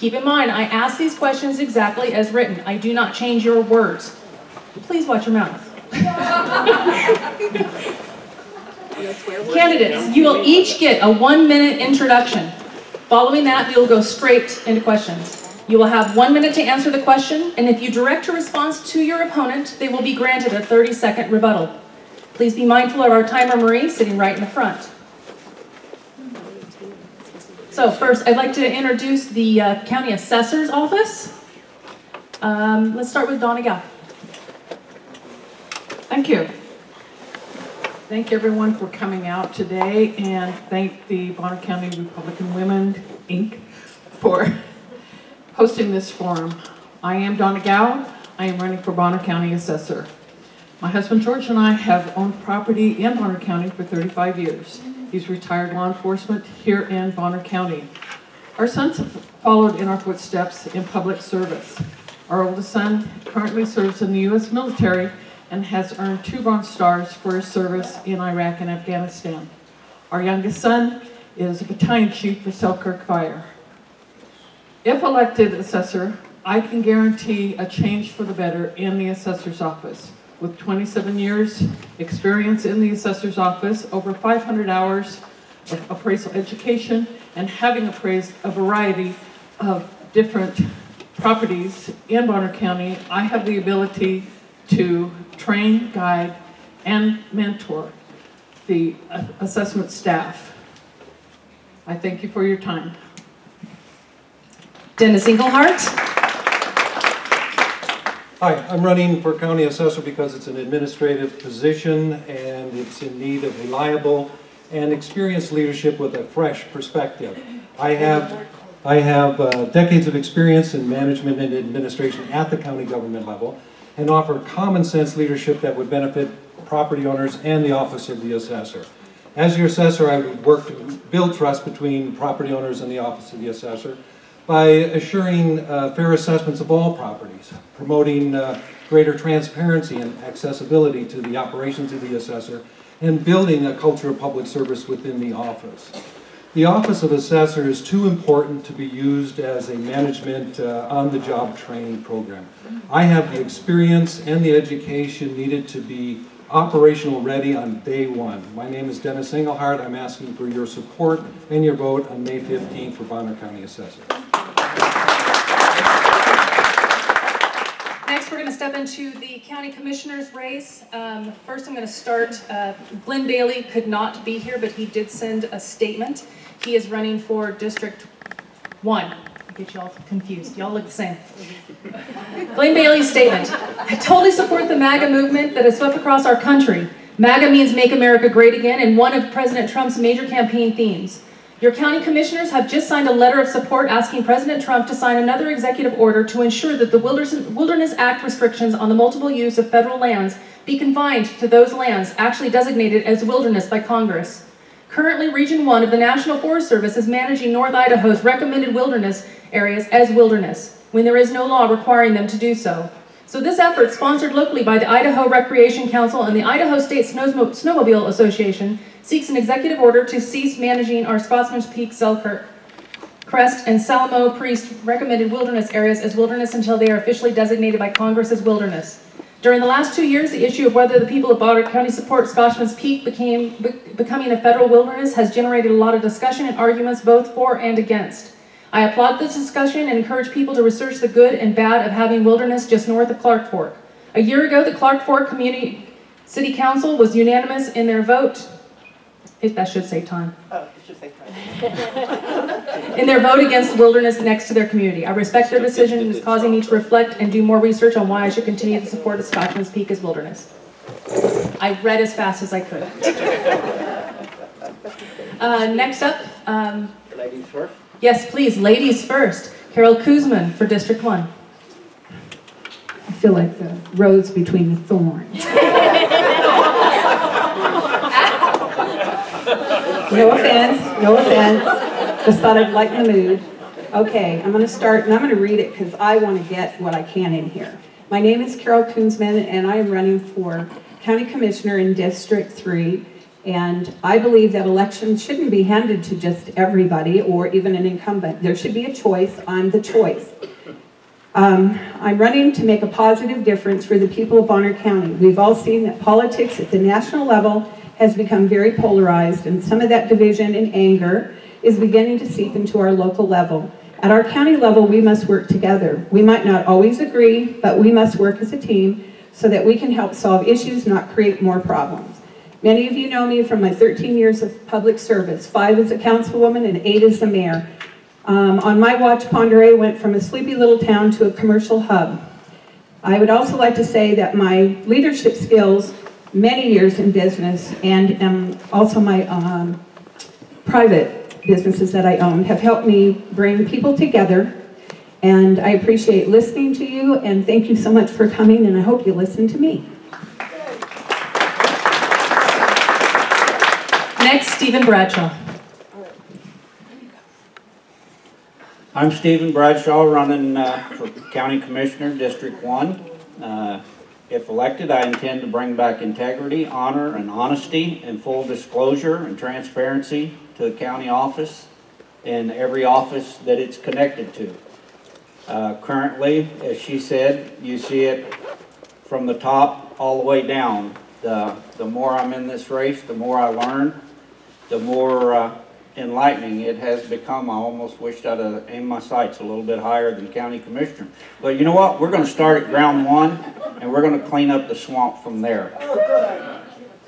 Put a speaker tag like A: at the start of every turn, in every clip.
A: Keep in mind, I ask these questions exactly as written. I do not change your words. Please watch your mouth. Candidates, you will each get a 1-minute introduction. Following that, we will go straight into questions. You will have 1 minute to answer the question, and if you direct your response to your opponent, they will be granted a 30-second rebuttal. Please be mindful of our timer, Marie, sitting right in the front. So first, I'd like to introduce the County Assessor's Office. Let's start with Donna Gow.
B: Thank you. Thank everyone for coming out today, and thank the Bonner County Republican Women, Inc. for hosting this forum. I am Donna Gow. I am running for Bonner County Assessor. My husband George and I have owned property in Bonner County for 35 years. He's retired law enforcement here in Bonner County. Our sons have followed in our footsteps in public service. Our oldest son currently serves in the U.S. military and has earned 2 Bronze Stars for his service in Iraq and Afghanistan. Our youngest son is a battalion chief for Selkirk Fire. If elected assessor, I can guarantee a change for the better in the assessor's office. With 27 years experience in the assessor's office, over 500 hours of appraisal education, and having appraised a variety of different properties in Bonner County, I have the ability to train, guide, and mentor the assessment staff. I thank you for your time.
A: Dennis Engelhardt.
C: Hi, I'm running for County Assessor because it's an administrative position and it's in need of reliable and experienced leadership with a fresh perspective. I have decades of experience in management and administration at the county government level and offer common sense leadership that would benefit property owners and the office of the assessor. As your assessor, I would work to build trust between property owners and the office of the assessor by assuring fair assessments of all properties, promoting greater transparency and accessibility to the operations of the assessor, and building a culture of public service within the office. The Office of Assessor is too important to be used as a management on-the-job training program. I have the experience and the education needed to be operational ready on day one. My name is Dennis Engelhardt. I'm asking for your support and your vote on May 15th for Bonner County Assessor.
A: Next, we're going to step into the County Commissioner's race. First, I'm going to start. Glenn Bailey could not be here, but he did send a statement. He is running for District 1. I'll get you all confused. Y'all look the same. Glenn Bailey's statement. I totally support the MAGA movement that has swept across our country. MAGA means Make America Great Again, and one of President Trump's major campaign themes. Your county commissioners have just signed a letter of support asking President Trump to sign another executive order to ensure that the Wilderness Act restrictions on the multiple use of federal lands be confined to those lands actually designated as wilderness by Congress. Currently, Region 1 of the National Forest Service is managing North Idaho's recommended wilderness areas as wilderness, when there is no law requiring them to do so. So this effort, sponsored locally by the Idaho Recreation Council and the Idaho State Snowmobile Association, seeks an executive order to cease managing our Scotsman's Peak, Selkirk, Crest, and Salamo Priest recommended wilderness areas as wilderness until they are officially designated by Congress as wilderness. During the last 2 years, the issue of whether the people of Bonner County support Scotsman's Peak becoming a federal wilderness has generated a lot of discussion and arguments both for and against. I applaud this discussion and encourage people to research the good and bad of having wilderness just north of Clark Fork. A year ago, the Clark Fork Community City Council was unanimous in their vote. That should save time.
D: Oh, it should save time.
A: In their vote against wilderness next to their community. I respect their decision and it's causing me to reflect and do more research on why I should continue to support the Scotsman's Peak as wilderness. I read as fast as I could. Next up.
D: Ladies first.
A: Yes, please, ladies first. Carol Kuzman for District 1.
E: I feel like the rose between the thorns. No offense, no offense. Just thought I'd lighten the mood. Okay, I'm going to start, and I'm going to read it because I want to get what I can in here. My name is Carol Kuzman, and I am running for County Commissioner in District 3. And I believe that elections shouldn't be handed to just everybody or even an incumbent. There should be a choice. I'm the choice. I'm running to make a positive difference for the people of Bonner County. We've all seen that politics at the national level has become very polarized, and some of that division and anger is beginning to seep into our local level. At our county level, we must work together. We might not always agree, but we must work as a team so that we can help solve issues, not create more problems. Many of you know me from my 13 years of public service, 5 as a councilwoman and 8 as the mayor. On my watch, Ponderay went from a sleepy little town to a commercial hub. I would also like to say that my leadership skills, many years in business, and also my private businesses that I own, have helped me bring people together. And I appreciate listening to you, and thank you so much for coming, and I hope you listen to me.
A: Next, Stephen Bradshaw.
F: I'm Stephen Bradshaw, running for County Commissioner, District 1. If elected, I intend to bring back integrity, honor, and honesty, and full disclosure and transparency to the county office and every office that it's connected to. Currently, as she said, you see it from the top all the way down. The more I'm in this race, the more I learn, the more enlightening it has become. I almost wished I'd aimed my sights a little bit higher than County Commissioner. But you know what? We're going to start at ground one, and we're going to clean up the swamp from there.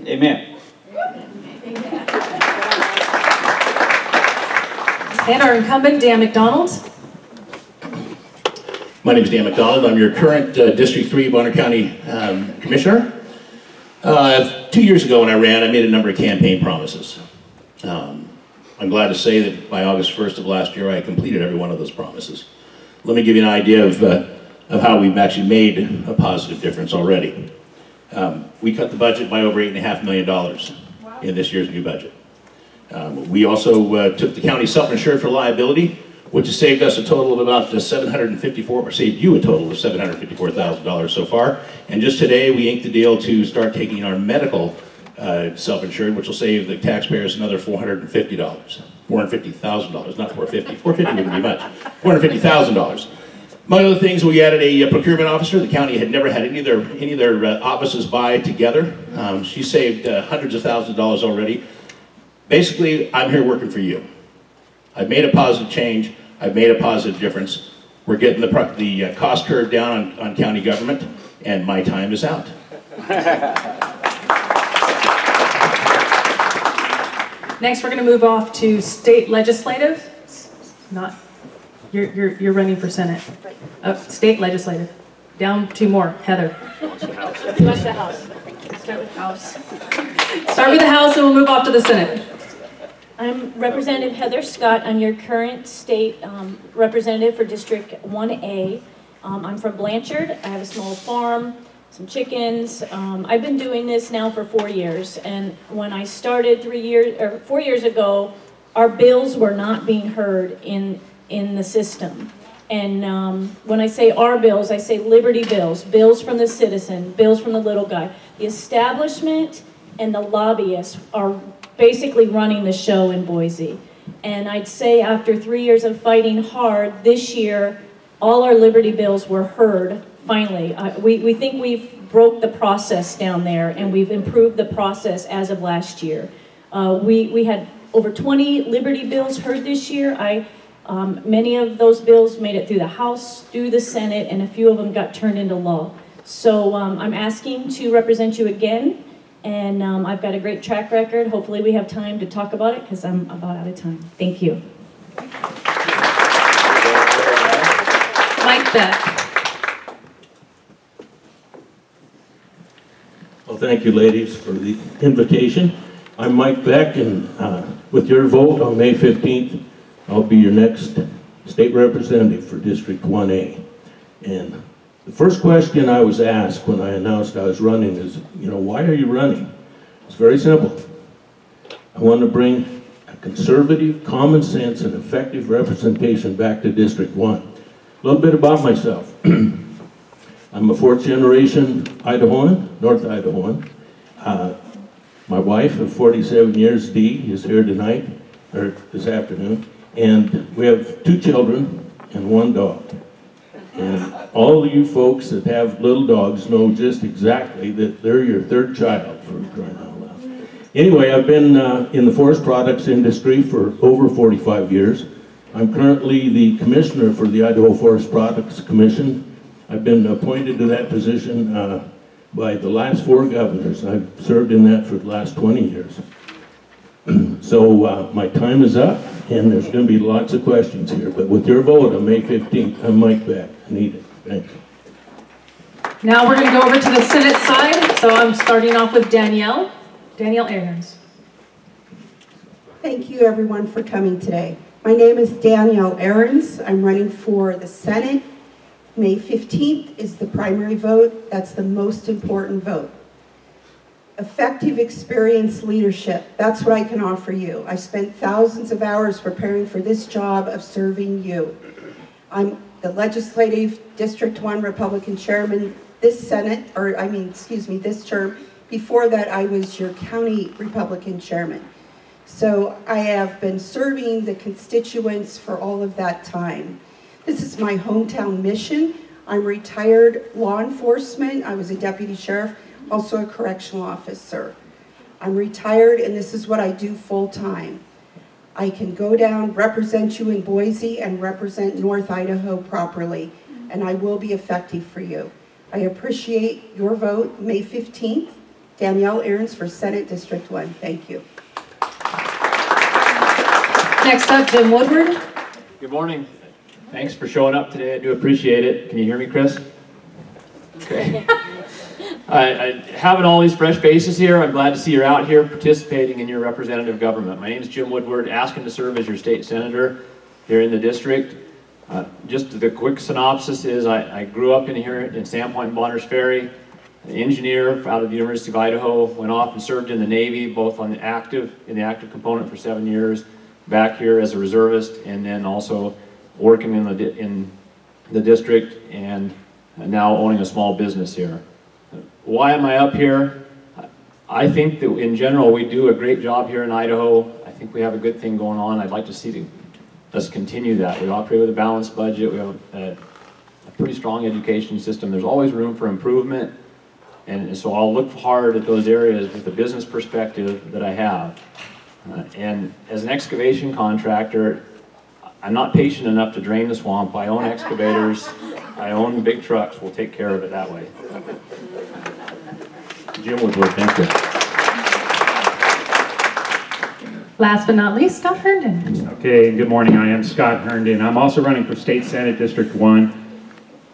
F: Amen.
A: And our incumbent, Dan McDonald.
G: My name is Dan McDonald. I'm your current District 3 Bonner County Commissioner. 2 years ago when I ran, I made a number of campaign promises. I'm glad to say that by August 1st of last year, I completed every one of those promises. Let me give you an idea of how we've actually made a positive difference already. We cut the budget by over $8.5 million in this year's new budget. We also took the county self-insured for liability, which has saved us a total of about saved you a total of $754,000 so far. And just today, we inked the deal to start taking our medical self-insured, which will save the taxpayers another $450. $450,000, not $450. $450 wouldn't be much. $450,000. Among other things, we added a procurement officer. The county had never had any of their offices buy together. She saved hundreds of thousands of dollars already. Basically, I'm here working for you. I've made a positive change. I've made a positive difference. We're getting the cost curve down on county government, and my time is out.
A: Next, we're going to move off to state legislative. Not, you're running for Senate. State legislative. Down 2 more. Heather.
H: What's the House? Start with House.
A: Start with the House, and we'll move off to the Senate.
H: I'm Representative Heather Scott. I'm your current state representative for District 1A. I'm from Blanchard. I have a small farm, some chickens. I've been doing this now for 4 years, and when I started 4 years ago, our bills were not being heard in the system. And when I say our bills, I say Liberty bills, bills from the citizen, bills from the little guy. The establishment and the lobbyists are basically running the show in Boise. And I'd say after 3 years of fighting hard, this year, all our Liberty bills were heard, finally. We think we've broke the process down there, and we've improved the process as of last year. We had over 20 Liberty bills heard this year. Many of those bills made it through the House, through the Senate, and a few of them got turned into law. So I'm asking to represent you again. And I've got a great track record. Hopefully we have time to talk about it because I'm about out of time. Thank you.
A: Mike Beck.
I: Well, thank you, ladies, for the invitation. I'm Mike Beck, and with your vote on May 15th, I'll be your next state representative for District 1A. And the first question I was asked when I announced I was running is, why are you running? It's very simple. I want to bring a conservative, common sense, and effective representation back to District 1. A little bit about myself. I'm a 4th generation Idahoan, North Idahoan. My wife of 47 years, Dee, is here tonight, or this afternoon, and we have 2 children and 1 dog. And all of you folks that have little dogs know just exactly that they're your 3rd child, for crying out loud. Anyway, I've been in the forest products industry for over 45 years. I'm currently the commissioner for the Idaho Forest Products Commission. I've been appointed to that position by the last 4 governors. I've served in that for the last 20 years. So my time is up, and there's going to be lots of questions here. But with your vote on May 15th, I'm Mike Beck. I need it. Thanks.
A: Now we're going to go over to the Senate side. So I'm starting off with Danielle. Danielle Ahrens.
J: Thank you, everyone, for coming today. My name is Danielle Ahrens. I'm running for the Senate. May 15th is the primary vote. That's the most important vote. Effective, experienced leadership. That's what I can offer you. I spent thousands of hours preparing for this job of serving you. I'm the Legislative District 1 Republican Chairman this this term. Before that, I was your County Republican Chairman. So I have been serving the constituents for all of that time. This is my hometown mission. I'm retired law enforcement. I was a deputy sheriff, also a correctional officer. I'm retired, and this is what I do full time. I can go down, represent you in Boise, and represent North Idaho properly, and I will be effective for you. I appreciate your vote, May 15th. Danielle Ahrens for Senate District 1. Thank you.
A: Next up, Jim Woodward.
K: Good morning. Thanks for showing up today. I do appreciate it. Can you hear me, Chris? Okay. Having all these fresh faces here, I'm glad to see you're out here participating in your representative government. My name is Jim Woodward, asking to serve as your state senator here in the district. Just the quick synopsis is I grew up in here in Sandpoint and Bonners Ferry, an engineer out of the University of Idaho, went off and served in the Navy, both on the active component for 7 years, back here as a reservist, and then also working in the district and now owning a small business here. Why am I up here? I think that in general we do a great job here in Idaho. I think we have a good thing going on. I'd like to see us continue that. We operate with a balanced budget. We have a pretty strong education system. There's always room for improvement, and so I'll look hard at those areas with the business perspective that I have. And as an excavation contractor, I'm not patient enough to drain the swamp. I own excavators. I own big trucks. We'll take care of it that way. Jim Woodward, thank you.
A: Last but not least, Scott Herndon.
L: Okay, good morning. I am Scott Herndon. I'm also running for State Senate District 1.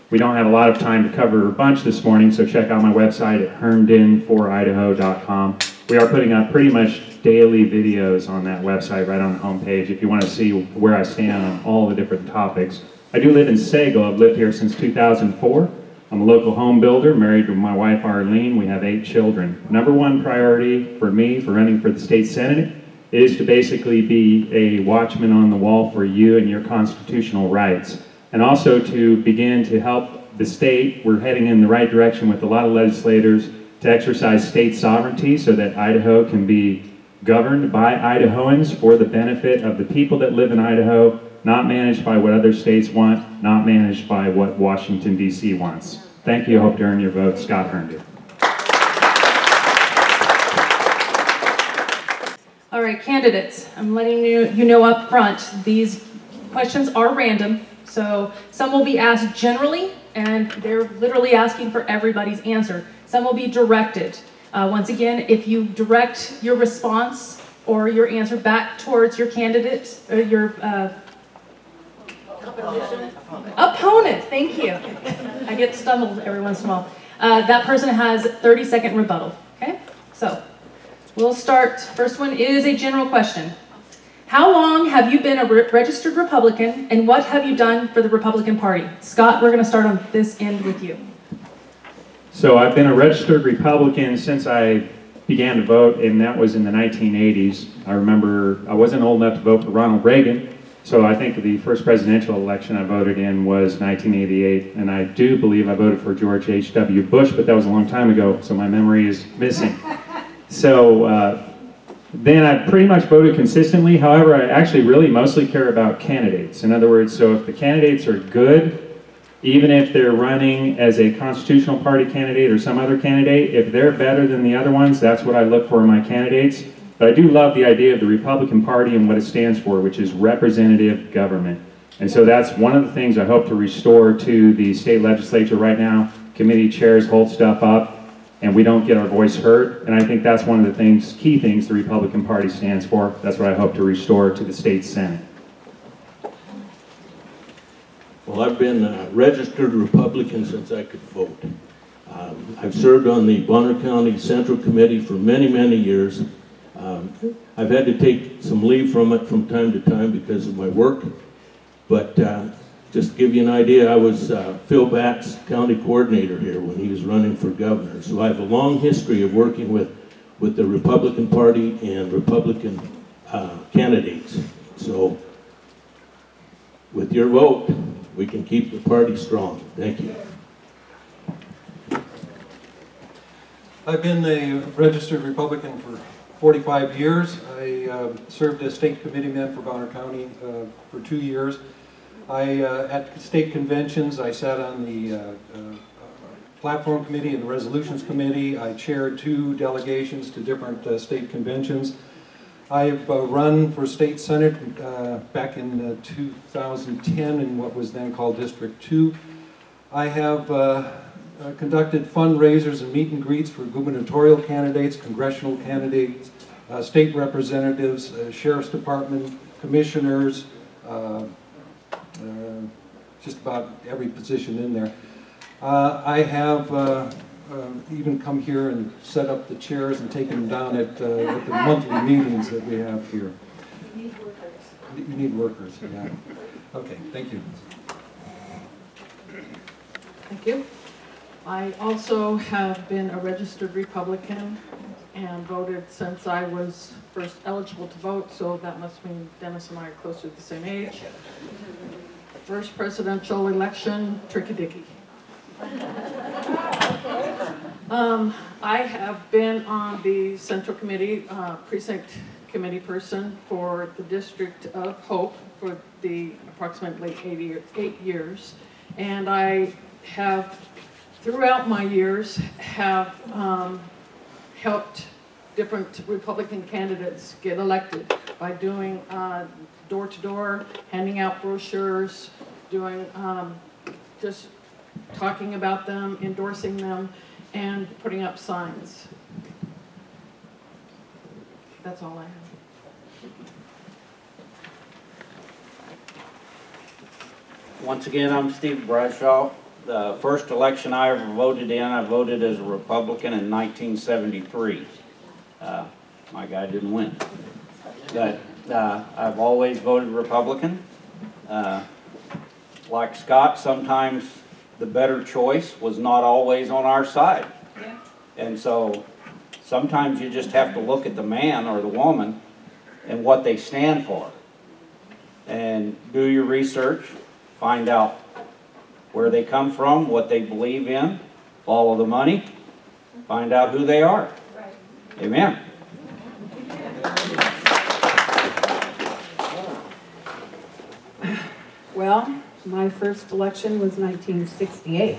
L: We don't have a lot of time to cover a bunch this morning, so check out my website at herndonforidaho.com. We are putting up pretty much daily videos on that website right on the homepage if you want to see where I stand on all the different topics. I do live in Sago. I've lived here since 2004. I'm a local home builder, married to my wife Arlene. We have 8 children. Number one priority for me for running for the state senate is to basically be a watchman on the wall for you and your constitutional rights, and also to begin to help the state. We're heading in the right direction with a lot of legislators to exercise state sovereignty so that Idaho can be governed by Idahoans for the benefit of the people that live in Idaho, not managed by what other states want, not managed by what Washington, D.C. wants. Thank you. I hope to earn your vote. Scott Herndon.
A: All right, candidates, I'm letting you know up front, these questions are random, so some will be asked generally, and they're literally asking for everybody's answer. Some will be directed. Once again, if you direct your response or your answer back towards your candidate, or your opponent, thank you. I get stumbled every once in a while. That person has 30-second rebuttal, okay? So, we'll start. First one is a general question. How long have you been a registered Republican, and what have you done for the Republican Party? Scott, we're going to start on this end with you.
L: So I've been a registered Republican since I began to vote, and that was in the 1980s. I remember I wasn't old enough to vote for Ronald Reagan, so I think the first presidential election I voted in was 1988, and I do believe I voted for George H.W. Bush, but that was a long time ago, so my memory is missing. So then I pretty much voted consistently. However, I actually really mostly care about candidates. In other words, so if the candidates are good, even if they're running as a constitutional party candidate or some other candidate, if they're better than the other ones, that's what I look for in my candidates. But I do love the idea of the Republican Party and what it stands for, which is representative government. And so that's one of the things I hope to restore to the state legislature right now. Committee chairs hold stuff up and we don't get our voice heard. And I think that's one of the things, key things the Republican Party stands for. That's what I hope to restore to the state Senate.
I: Well, I've been a registered Republican since I could vote. I've served on the Bonner County Central Committee for many, many years. I've had to take some leave from it from time to time because of my work. But just to give you an idea, I was Phil Batt's county coordinator here when he was running for governor. So I have a long history of working with the Republican Party and Republican candidates. So with your vote, we can keep the party strong. Thank you.
C: I've been a registered Republican for 45 years. I served as state committeeman for Bonner County for 2 years. At state conventions, I sat on the platform committee and the resolutions committee. I chaired 2 delegations to different state conventions. I've run for state senate back in 2010 in what was then called District 2. I have conducted fundraisers and meet and greets for gubernatorial candidates, congressional candidates, state representatives, sheriff's department, commissioners, just about every position in there. I have even come here and set up the chairs and taken them down at the monthly meetings that we have here. You need workers. You need workers, yeah. Okay, thank you.
B: Thank you. I also have been a registered Republican and voted since I was first eligible to vote, so that must mean Dennis and I are close to the same age. First presidential election, tricky-dicky. I have been on the Central Committee, Precinct Committee person for the District of Hope for the approximately 8 years. And I have, throughout my years, have helped different Republican candidates get elected by doing door-to-door, handing out brochures, doing just talking about them, endorsing them, and putting up signs. That's all I have.
F: Once again, I'm Steve Bradshaw. The first election I ever voted in, I voted as a Republican in 1973. My guy didn't win. But I've always voted Republican. Like Scott, sometimes the better choice was not always on our side. Yeah. And so sometimes you just have to look at the man or the woman and what they stand for. And do your research, find out where they come from, what they believe in, follow the money, find out who they are. Right. Amen.
E: Well, my first election was 1968.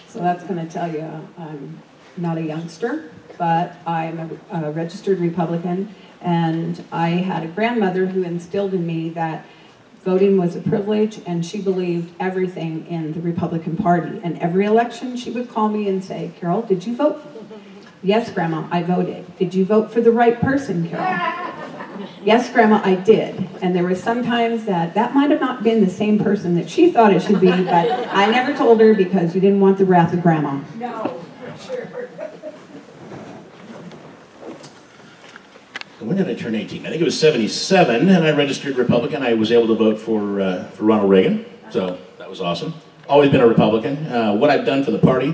E: So that's going to tell you I'm not a youngster, but I'm a registered Republican. And I had a grandmother who instilled in me that voting was a privilege, and she believed everything in the Republican Party. And every election she would call me and say, "Carol, did you vote?" "Yes, Grandma, I voted." "Did you vote for the right person, Carol?" "Yes, Grandma, I did." And there were some times that might have not been the same person that she thought it should be, but I never told her because you didn't want the wrath of Grandma.
J: No, for sure.
G: When did I turn 18? I think it was 77, and I registered Republican. I was able to vote for Ronald Reagan, so that was awesome. Always been a Republican. What I've done for the party,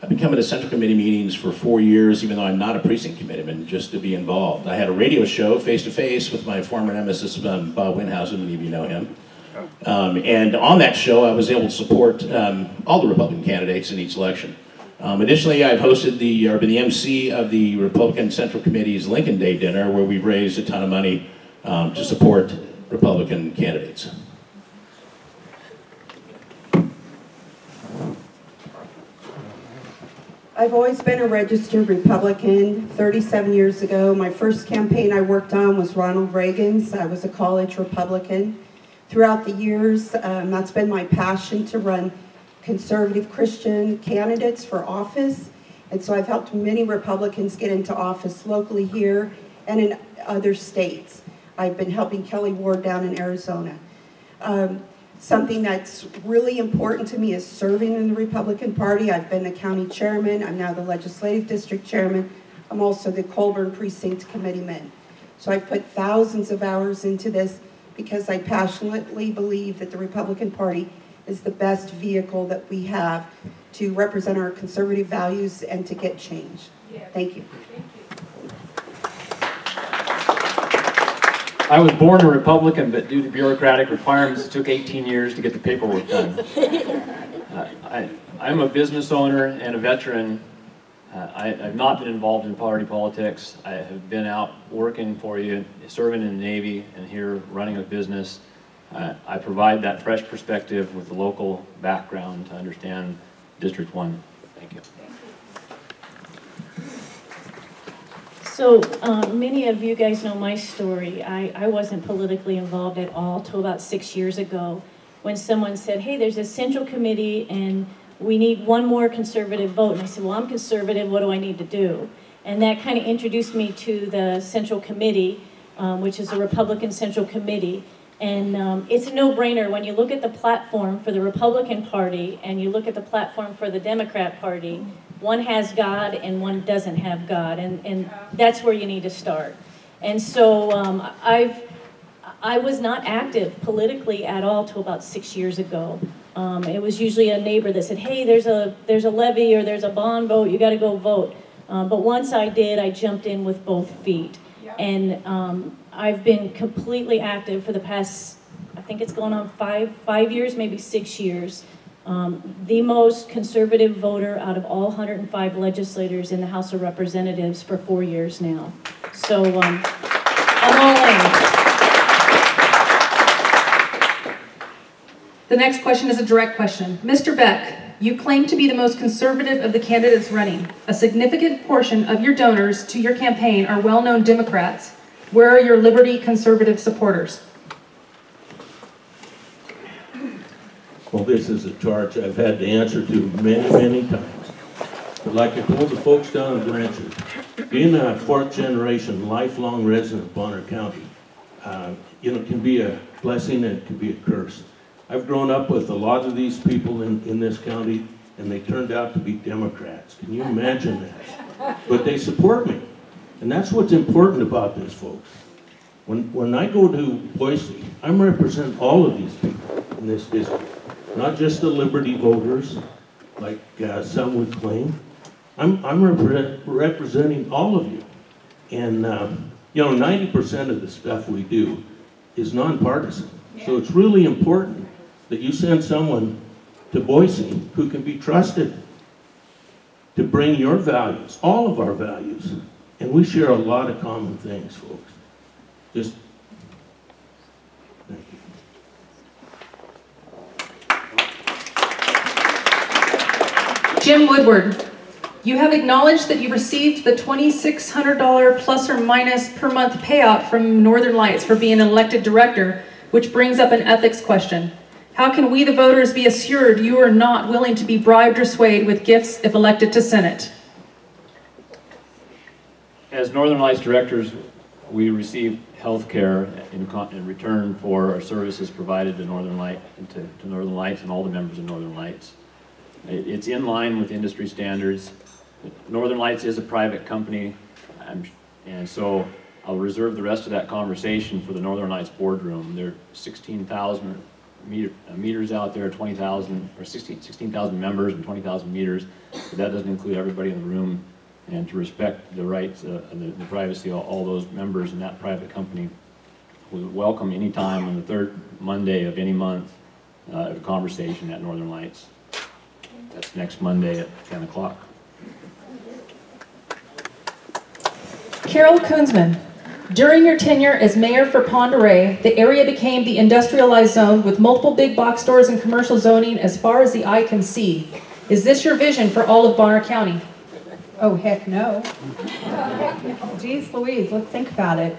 G: I've been coming to Central Committee meetings for 4 years, even though I'm not a precinct committeeman, just to be involved. I had a radio show, Face to Face, with my former nemesis, Bob Winhausen, many of you know him. And on that show, I was able to support all the Republican candidates in each election. Additionally, I've hosted or been the MC of the Republican Central Committee's Lincoln Day dinner, where we've raised a ton of money to support Republican candidates.
J: I've always been a registered Republican. 37 years ago, my first campaign I worked on was Ronald Reagan's. I was a college Republican. Throughout the years, that's been my passion, to run conservative Christian candidates for office. And so I've helped many Republicans get into office locally here and in other states. I've been helping Kelly Ward down in Arizona. Something that's really important to me is serving in the Republican Party. I've been the county chairman. I'm now the legislative district chairman. I'm also the Colburn Precinct Committeeman. So I've put thousands of hours into this because I passionately believe that the Republican Party is the best vehicle that we have to represent our conservative values and to get change. Thank you.
K: I was born a Republican, but due to bureaucratic requirements, it took 18 years to get the paperwork done. I'm a business owner and a veteran. I've not been involved in party politics. I have been out working for you, serving in the Navy, and here running a business. I provide that fresh perspective with the local background to understand District 1. Thank you.
H: So many of you guys know my story. I wasn't politically involved at all till about 6 years ago, when someone said, hey, there's a central committee and we need one more conservative vote. And I said, well, I'm conservative, what do I need to do? And that kind of introduced me to the central committee, which is a Republican Central Committee. And it's a no-brainer when you look at the platform for the Republican Party and you look at the platform for the Democrat Party. One has God and one doesn't have God, and that's where you need to start. And so I was not active politically at all till about 6 years ago. It was usually a neighbor that said, hey, there's a levy or there's a bond vote, you got to go vote. But once I did, I jumped in with both feet. And I've been completely active for the past, I think it's going on five years, maybe 6 years. The most conservative voter out of all 105 legislators in the House of Representatives for 4 years now. So I'm all in.
A: The next question is a direct question. Mr. Beck, you claim to be the most conservative of the candidates running. A significant portion of your donors to your campaign are well-known Democrats. Where are your liberty conservative supporters?
I: Well, this is a charge I've had to answer to many, many times. But like I told the folks down in Blanchard, being a fourth-generation, lifelong resident of Bonner County, it can be a blessing and it can be a curse. I've grown up with a lot of these people in this county, and they turned out to be Democrats. Can you imagine that? But they support me. And that's what's important about this, folks. When I go to Boise, I'm representing all of these people in this district. Not just the Liberty voters, like some would claim. I'm representing all of you. And, 90% of the stuff we do is nonpartisan. So it's really important that you send someone to Boise who can be trusted to bring your values, all of our values. And we share a lot of common things, folks. Just, thank you.
A: Jim Woodward, you have acknowledged that you received the $2,600 plus or minus per month payout from Northern Lights for being an elected director, which brings up an ethics question. How can we, the voters, be assured you are not willing to be bribed or swayed with gifts if elected to Senate?
K: As Northern Lights directors, we receive health care in return for our services provided to Northern Lights and all the members of Northern Lights. It's in line with industry standards. Northern Lights is a private company, and so I'll reserve the rest of that conversation for the Northern Lights boardroom. There are 16,000 meters out there, 20,000 or 16,000 members and 20,000 meters, but that doesn't include everybody in the room. And to respect the rights and the privacy of all those members in that private company, we welcome any time on the third Monday of any month a conversation at Northern Lights. That's next Monday at 10 o'clock.
A: Carol Koonsman, during your tenure as mayor for Pend Oreille, the area became the industrialized zone with multiple big box stores and commercial zoning as far as the eye can see. Is this your vision for all of Bonner County?
E: Oh, heck no. Geez Louise, let's think about it.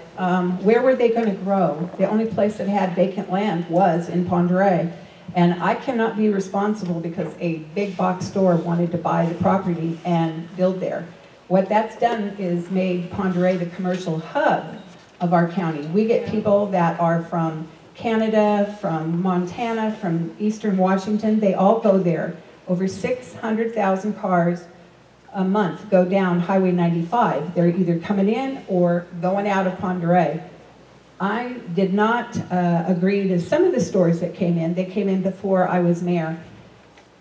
E: Where were they going to grow? The only place that had vacant land was in Pend Oreille. And I cannot be responsible because a big box store wanted to buy the property and build there. What that's done is made Pend Oreille the commercial hub of our county. We get people that are from Canada, from Montana, from Eastern Washington. They all go there. Over 600,000 cars a month go down Highway 95. They're either coming in or going out of Pend Oreille. I did not agree to some of the stores that came in. They came in before I was mayor.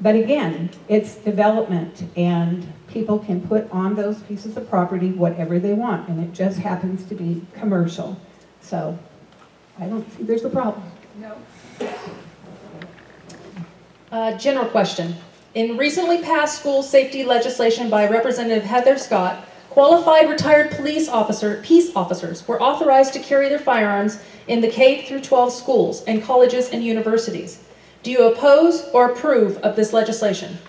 E: But again, it's development, and people can put on those pieces of property whatever they want, and it just happens to be commercial. So I don't think there's a problem.
A: No. General question. In recently passed school safety legislation by Representative Heather Scott, qualified retired peace officers were authorized to carry their firearms in the K-12 schools and colleges and universities. Do you oppose or approve of this legislation?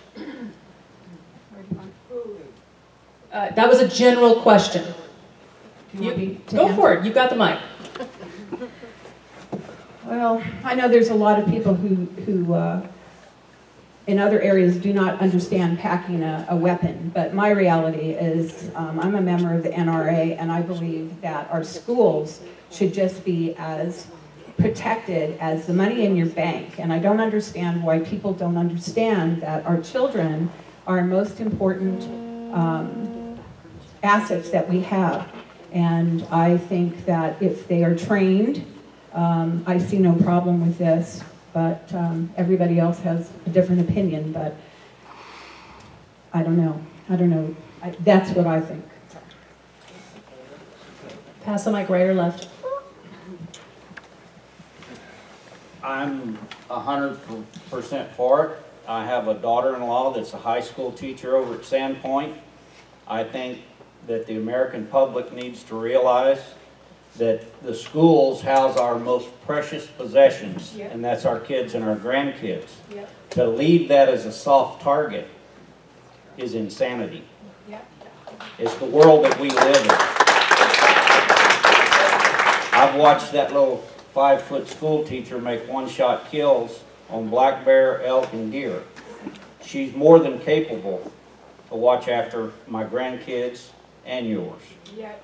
A: That was a general question. Go for it. You've got the mic.
E: Well, I know there's a lot of people who in other areas do not understand packing a weapon, but my reality is I'm a member of the NRA, and I believe that our schools should just be as protected as the money in your bank. And I don't understand why people don't understand that our children are our most important assets that we have. And I think that if they are trained, I see no problem with this. But everybody else has a different opinion, but I don't know. That's what I think.
A: Pass the mic right or left.
F: I'm 100% for it. I have a daughter-in-law that's a high school teacher over at Sandpoint. I think that the American public needs to realize that the schools house our most precious possessions, yep, and that's our kids and our grandkids. Yep. To leave that as a soft target is insanity. Yep. It's the world that we live in. I've watched that little 5-foot school teacher make one-shot kills on black bear, elk, and deer. She's more than capable to watch after my grandkids and yours. Yep.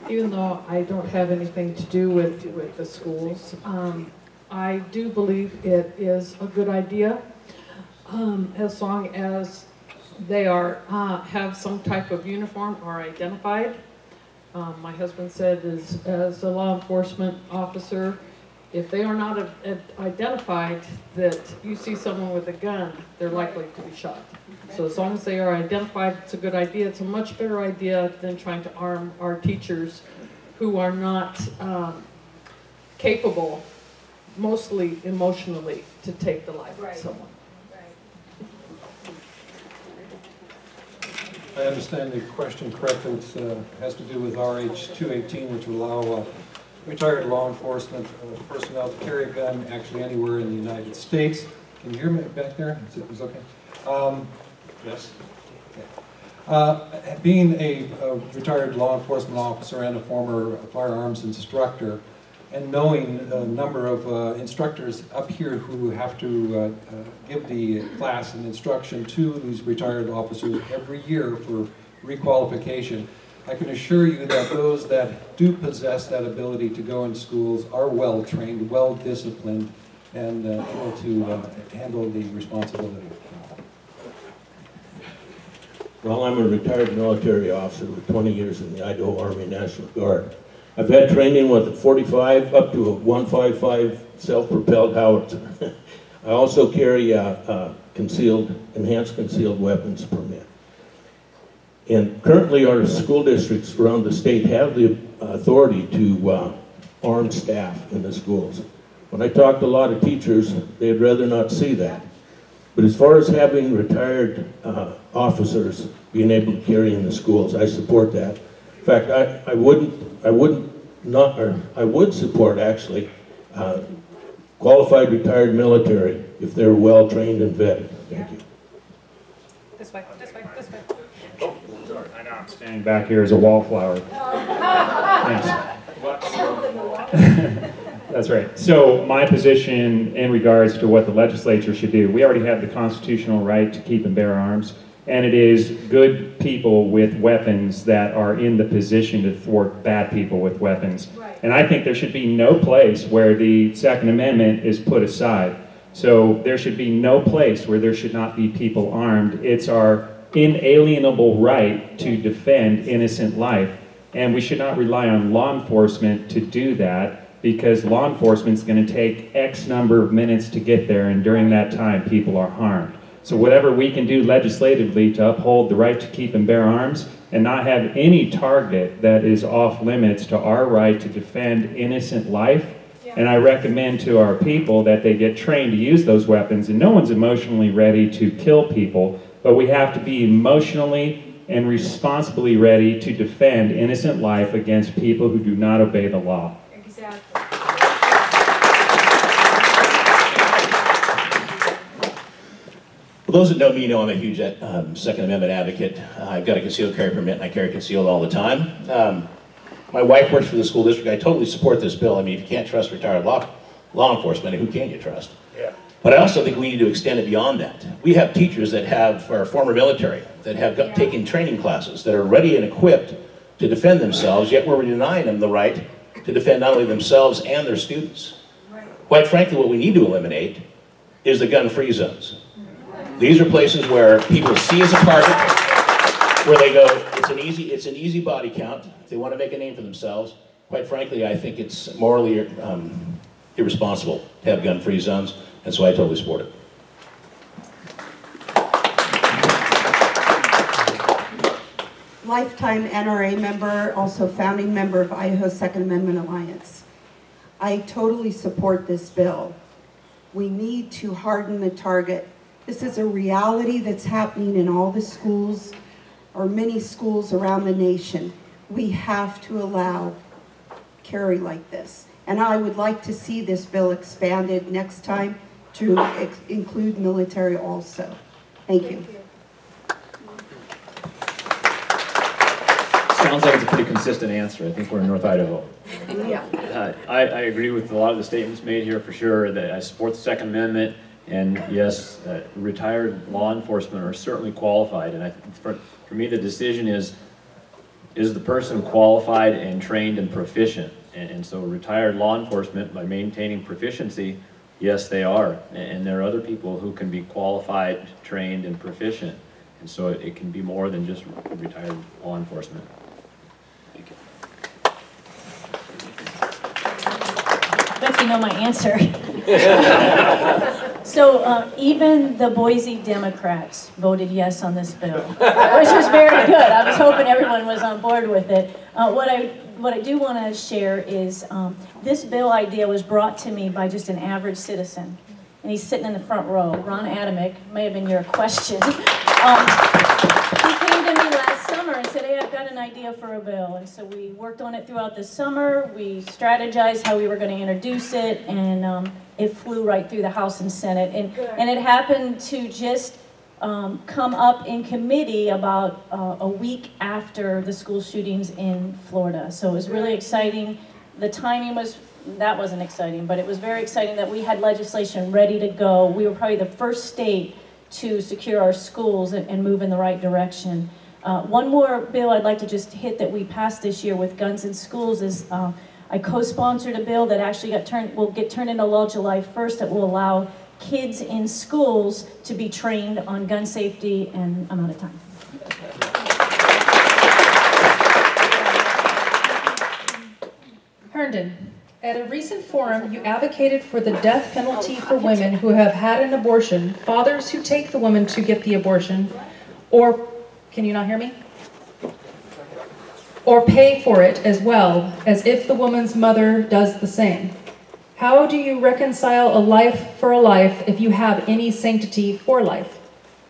B: Even though I don't have anything to do with the schools, I do believe it is a good idea as long as they are have some type of uniform or identified. My husband said as a law enforcement officer, if they are not identified, that you see someone with a gun, they're likely to be shot. So as long as they are identified, it's a good idea. It's a much better idea than trying to arm our teachers who are not capable, mostly emotionally, to take the life of someone.
C: I understand the question correctly. It has to do with RH 218, which will allow retired law enforcement personnel to carry a gun actually anywhere in the United States. Can you hear me back there? Is it okay? Yes. Okay. Being a retired law enforcement officer and a former firearms instructor, and knowing a number of instructors up here who have to give the class and instruction to these retired officers every year for requalification, I can assure you that those that do possess that ability to go in schools are well trained, well disciplined, and able to handle the responsibility.
I: Well, I'm a retired military officer with 20 years in the Idaho Army National Guard. I've had training with a 45 up to a 155 self-propelled howitzer. I also carry a enhanced concealed weapons permit. And currently our school districts around the state have the authority to arm staff in the schools. When I talk to a lot of teachers, they'd rather not see that. But as far as having retired officers being able to carry in the schools, I support that. In fact, I would support actually qualified retired military if they're well trained and vetted. Thank you.
A: This way, this way, this way.
L: Oh, sorry. I know I'm standing back here as a wallflower. Thanks. That's right. So my position in regards to what the legislature should do, we already have the constitutional right to keep and bear arms, and it is good people with weapons that are in the position to thwart bad people with weapons. Right. And I think there should be no place where the Second Amendment is put aside. So there should be no place where there should not be people armed. It's our inalienable right to defend innocent life, and we should not rely on law enforcement to do that, because law enforcement is going to take X number of minutes to get there, and during that time people are harmed. So whatever we can do legislatively to uphold the right to keep and bear arms and not have any target that is off limits to our right to defend innocent life. And I recommend to our people that they get trained to use those weapons, and no one's emotionally ready to kill people, but we have to be emotionally and responsibly ready to defend innocent life against people who do not obey the law.
A: Exactly.
G: Well, those that know me know I'm a huge Second Amendment advocate. I've got a concealed carry permit, and I carry concealed all the time. My wife works for the school district. I totally support this bill. I mean, if you can't trust retired law enforcement, who can you trust? Yeah. But I also think we need to extend it beyond that. We have teachers that are former military, that have taken training classes, that are ready and equipped to defend themselves, yet we're denying them the right to defend not only themselves and their students. Right. Quite frankly, what we need to eliminate is the gun-free zones. These are places where people see as a target, where they go, it's an easy body count. If they want to make a name for themselves, quite frankly, I think it's morally irresponsible to have gun-free zones, and so I totally support it.
J: Lifetime NRA member, also founding member of Idaho Second Amendment Alliance. I totally support this bill. We need to harden the target. This is a reality that's happening in all the schools, or many schools around the nation. We have to allow carry like this. And I would like to see this bill expanded next time to include military also. Thank you.
K: Sounds like it's a pretty consistent answer. I think we're in North Idaho.
J: Yeah.
K: I agree with a lot of the statements made here for sure. That I support the Second Amendment, and yes, retired law enforcement are certainly qualified. And I think for me, the decision is the person qualified and trained and proficient? And so retired law enforcement, by maintaining proficiency, yes, they are. And there are other people who can be qualified, trained, and proficient. And so it can be more than just retired law enforcement. Thank you.
H: Bet you know my answer. So even the Boise Democrats voted yes on this bill, which was very good. I was hoping everyone was on board with it. What I do want to share is this bill idea was brought to me by just an average citizen, and he's sitting in the front row. Ron Adamick, may have been your question. He came to me last summer and said, hey, I've got an idea for a bill. And so we worked on it throughout the summer. We strategized how we were going to introduce it, and it flew right through the House and Senate. And it happened to just come up in committee about a week after the school shootings in Florida. So it was really exciting. The timing wasn't exciting, but it was very exciting that we had legislation ready to go. We were probably the first state to secure our schools and move in the right direction. One more bill I'd like to just hit that we passed this year with guns in schools is I co-sponsored a bill that actually will get turned into law July 1st that will allow kids in schools to be trained on gun safety, and I'm out of time.
A: Herndon, at a recent forum, you advocated for the death penalty for women who have had an abortion, fathers who take the woman to get the abortion, or, can you not hear me? Or pay for it as well, as if the woman's mother does the same. How do you reconcile a life for a life if you have any sanctity for life?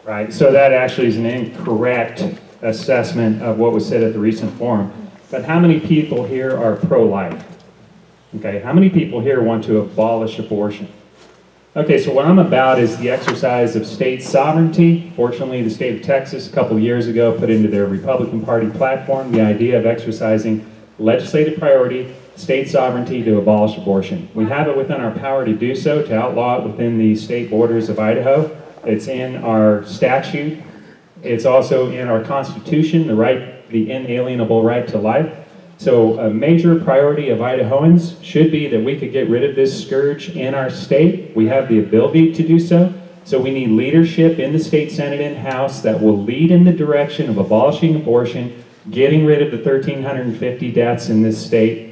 L: Right, so that actually is an incorrect assessment of what was said at the recent forum. But how many people here are pro-life? Okay, how many people here want to abolish abortion? Okay, so what I'm about is the exercise of state sovereignty. Fortunately, the state of Texas a couple of years ago put into their Republican Party platform the idea of exercising legislative priority, state sovereignty to abolish abortion. We have it within our power to do so, to outlaw it within the state borders of Idaho. It's in our statute. It's also in our Constitution, the inalienable right to life. So a major priority of Idahoans should be that we could get rid of this scourge in our state. We have the ability to do so. So we need leadership in the state Senate and House that will lead in the direction of abolishing abortion, getting rid of the 1,350 deaths in this state,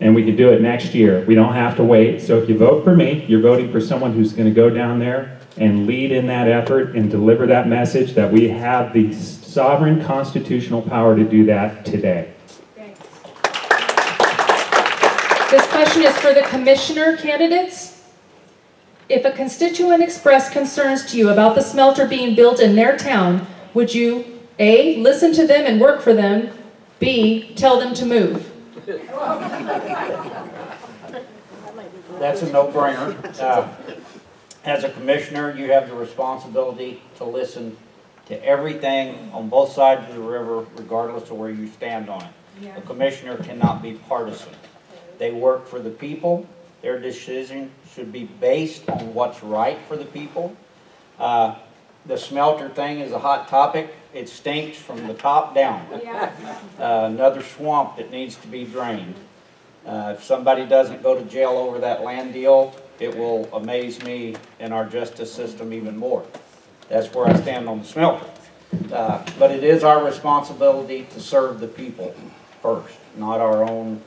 L: and we could do it next year. We don't have to wait. So if you vote for me, you're voting for someone who's going to go down there and lead in that effort and deliver that message that we have the sovereign constitutional power to do that today.
A: This question is for the commissioner candidates. If a constituent expressed concerns to you about the smelter being built in their town, would you A, listen to them and work for them, B, tell them to move?
F: That's a no-brainer. As a commissioner, you have the responsibility to listen to everything on both sides of the river, regardless of where you stand on it. A commissioner cannot be partisan. They work for the people. Their decision should be based on what's right for the people. The smelter thing is a hot topic. It stinks from the top down. Another swamp that needs to be drained. If somebody doesn't go to jail over that land deal, it will amaze me and our justice system even more. That's where I stand on the smelter. But it is our responsibility to serve the people first, not our own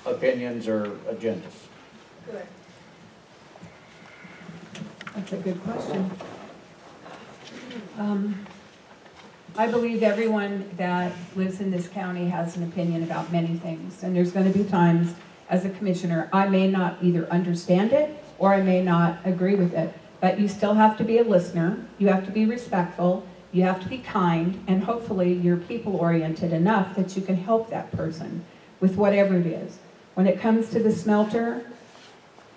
F: opinions or agendas.
E: Good. That's a good question. I believe everyone that lives in this county has an opinion about many things, and there's going to be times as a commissioner I may not either understand it or I may not agree with it, but you still have to be a listener, you have to be respectful, you have to be kind, and hopefully you're people-oriented enough that you can help that person with whatever it is. When it comes to the smelter,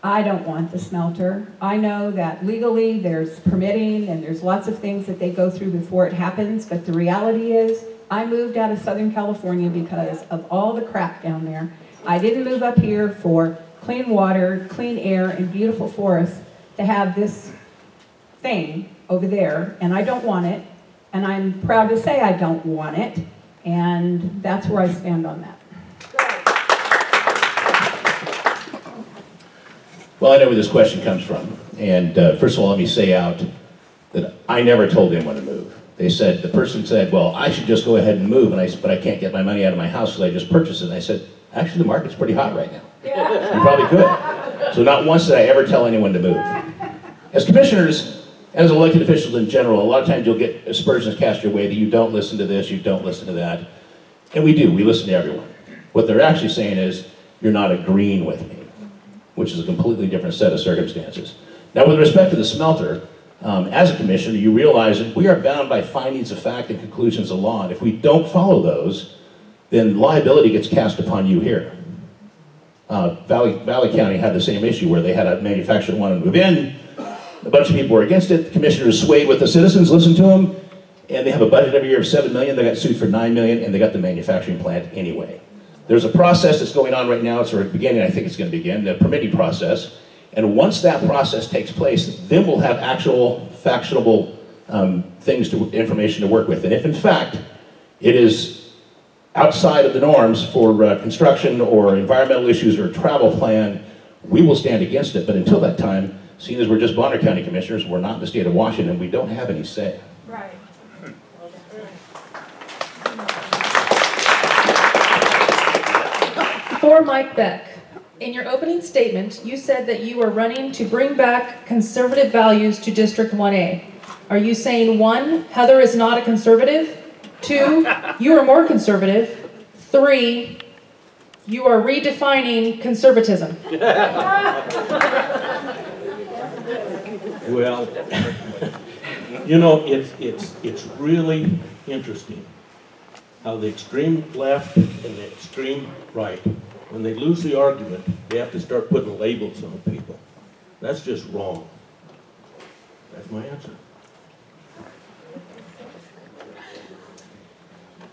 E: I don't want the smelter. I know that legally there's permitting and there's lots of things that they go through before it happens, but the reality is I moved out of Southern California because of all the crap down there. I didn't move up here for clean water, clean air, and beautiful forests to have this thing over there, and I don't want it, and I'm proud to say I don't want it, and that's where I stand on that.
G: Well, I know where this question comes from. And first of all, let me say out that I never told anyone to move. The person said, well, I should just go ahead and move, but I can't get my money out of my house because I just purchased it. And I said, actually, the market's pretty hot right now. Yeah. You probably could. So not once did I ever tell anyone to move. As commissioners, and as elected officials in general, a lot of times you'll get aspersions cast your way that you don't listen to this, you don't listen to that. And we do, we listen to everyone. What they're actually saying is, you're not agreeing with me, which is a completely different set of circumstances. Now, with respect to the smelter, as a commissioner, you realize that we are bound by findings of fact and conclusions of law, and if we don't follow those, then liability gets cast upon you here. Valley County had the same issue where they had a manufacturer that wanted to move in, a bunch of people were against it, the commissioners swayed with the citizens, listened to them, and they have a budget every year of $7 million, they got sued for $9 million, and they got the manufacturing plant anyway. There's a process that's going on right now, it's already beginning, I think it's going to begin, the permitting process. And once that process takes place, then we'll have actual factionable information to work with. And if in fact it is outside of the norms for construction or environmental issues or travel plan, we will stand against it. But until that time, seeing as we're just Bonner County Commissioners, we're not in the state of Washington, we don't have any say.
E: Right.
A: For Mike Beck, in your opening statement, you said that you are running to bring back conservative values to District 1A. Are you saying 1, Heather is not a conservative? 2, you are more conservative? 3, You are redefining conservatism.
I: Well, you know, it's really interesting how the extreme left and the extreme right, when they lose the argument, they have to start putting labels on people. That's just wrong. That's my answer.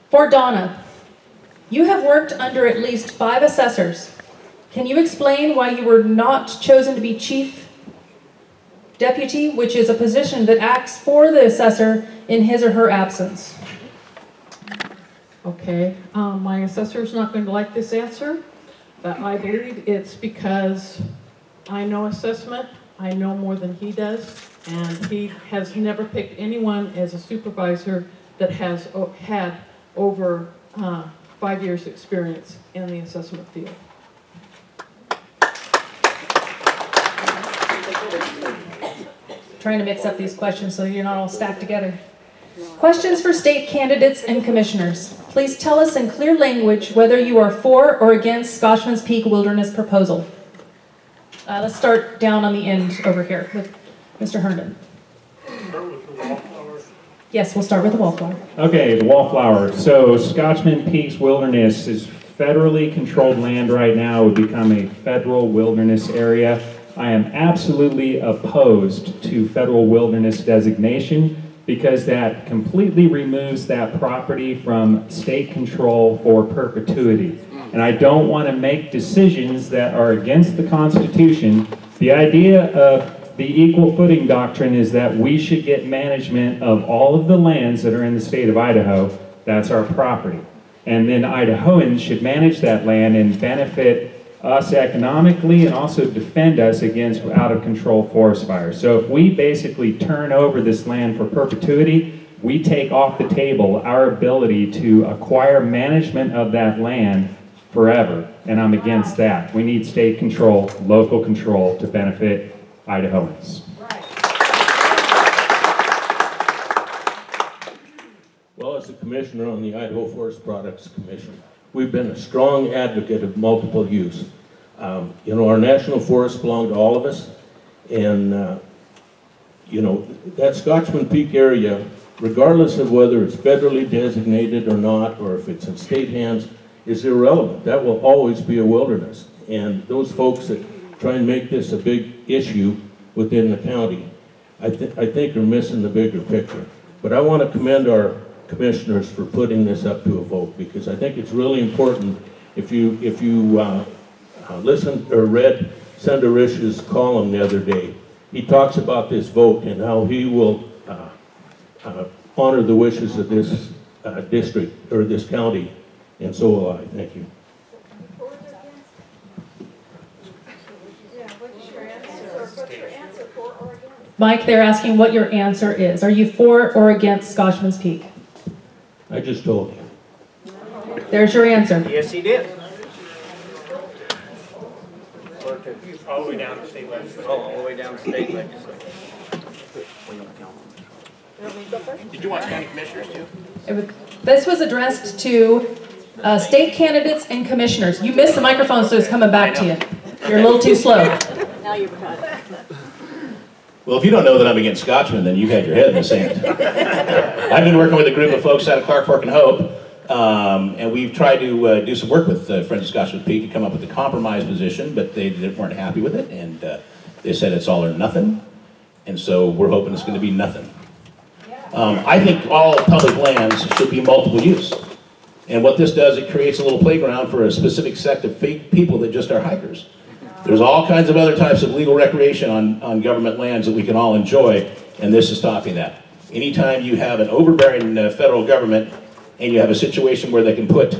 A: For Donna, you have worked under at least 5 assessors. Can you explain why you were not chosen to be chief deputy, which is a position that acts for the assessor in his or her absence?
B: Okay, my assessor's not going to like this answer, but I believe it's because I know assessment, I know more than he does, and he has never picked anyone as a supervisor that has had over 5 years' experience in the assessment field.
A: Trying to mix up these questions so you're not all stacked together. Questions for state candidates and commissioners. Please tell us in clear language whether you are for or against Scotchman's Peak Wilderness proposal. Let's start down on the end over here with Mr. Herndon. Yes, we'll start with the wallflower.
L: Okay, the wallflower. So Scotchman Peaks Wilderness is federally controlled land right now. It would become a federal wilderness area. I am absolutely opposed to federal wilderness designation because that completely removes that property from state control for perpetuity. And I don't want to make decisions that are against the Constitution. The idea of the equal footing doctrine is that we should get management of all of the lands that are in the state of Idaho. That's our property. And then Idahoans should manage that land and benefit us economically and also defend us against out of control forest fires. So if we basically turn over this land for perpetuity, we take off the table our ability to acquire management of that land forever. And I'm against that. We need state control, local control to benefit Idahoans.
I: Well, as a commissioner on the Idaho Forest Products Commission, we've been a strong advocate of multiple use. You know, our national forests belong to all of us, and you know, that Scotchman Peak area, regardless of whether it's federally designated or not, or if it's in state hands, is irrelevant. That will always be a wilderness. And those folks that try and make this a big issue within the county, I think are missing the bigger picture. But I want to commend our commissioners for putting this up to a vote, because I think it's really important. If you listened or read Senator Rish's column the other day, he talks about this vote and how he will honor the wishes of this district or this county, and so will I. Thank you.
A: Mike, they're asking what your answer is. Are you for or against Scotchman's Peak?
I: I just told you.
A: There's your answer.
D: Yes, he did.
K: All the way down to state legislature.
D: Oh, all the way down to state legislature. Did you want county commissioners too?
A: This was addressed to state candidates and commissioners. You missed the microphone, so it's coming back to you. You're a little too slow.
H: Now you're cut.
G: Well, if you don't know that I'm against Scotchmen, then you've had your head in the sand. I've been working with a group of folks out of Clark Fork and Hope, and we've tried to do some work with Friends of Scotchman Peak to come up with a compromise position, but they weren't happy with it, and they said it's all or nothing, and so we're hoping it's going to be nothing. I think all public lands should be multiple use, and what this does, it creates a little playground for a specific sect of people that just are hikers. There's all kinds of other types of legal recreation on government lands that we can all enjoy, and this is stopping that. Anytime you have an overbearing federal government and you have a situation where they can put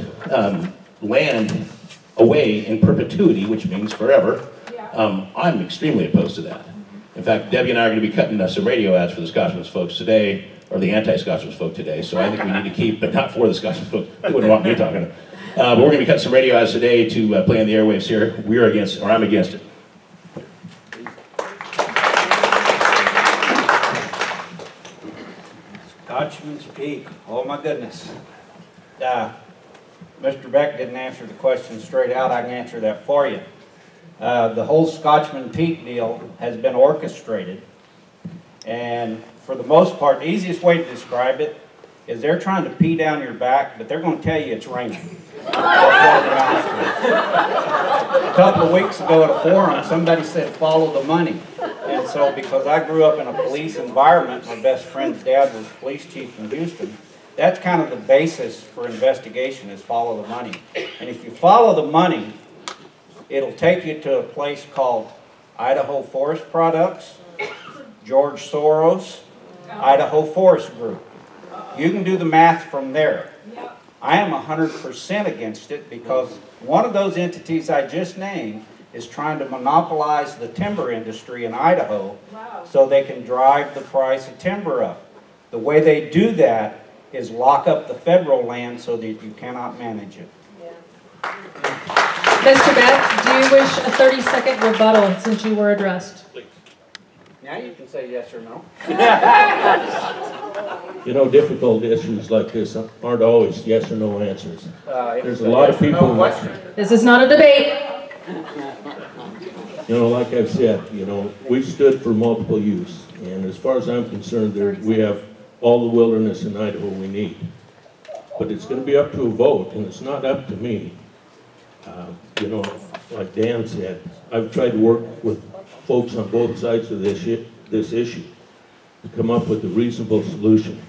G: land away in perpetuity, which means forever, I'm extremely opposed to that. In fact, Debbie and I are going to be cutting some radio ads for the Scotchman's folks today, or the anti-Scotchman's folk today, so I think we need to keep, but not for the Scotchman's folk. They wouldn't want me talking. But we're going to be cutting some radio ads today to play on the airwaves here. We're against, or I'm against it.
F: Scotchman's Peak, oh my goodness. Mr. Beck didn't answer the question straight out. I can answer that for you. The whole Scotchman Pete deal has been orchestrated, and for the most part, the easiest way to describe it is they're trying to pee down your back, but they're going to tell you it's raining. A couple of weeks ago at a forum, somebody said, follow the money. And so because I grew up in a police environment, my best friend's dad was police chief in Houston, that's kind of the basis for investigation, is follow the money. And if you follow the money, it'll take you to a place called Idaho Forest Products, George Soros, Idaho Forest Group. You can do the math from there. I am 100% against it because one of those entities I just named is trying to monopolize the timber industry in Idaho so they can drive the price of timber up. The way they do that is lock up the federal land so that you cannot manage it.
A: Mr. Beck, do you wish a 30-second rebuttal since you were addressed?
F: Now you can say yes or no.
I: You know, difficult issues like this aren't always yes or no answers. There's a lot of people.
A: This is not a debate.
I: You know, like I've said, you know, we've stood for multiple use, and as far as I'm concerned, we have all the wilderness in Idaho we need. But it's going to be up to a vote, and it's not up to me. You know, like Dan said, I've tried to work with folks on both sides of this issue to come up with a reasonable solution.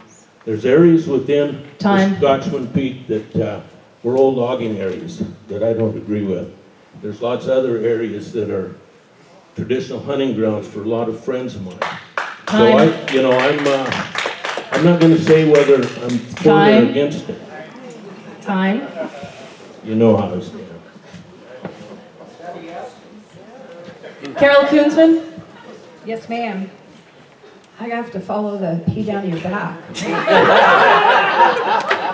I: There's areas within the Scotchman Peak that were old logging areas that I don't agree with. There's lots of other areas that are traditional hunting grounds for a lot of friends of mine. So I'm not going to say whether I'm for or against it.
A: Time.
I: You know how I stand.
A: Carol Koonsman?
E: Yes, ma'am. I have to follow the pee down your back.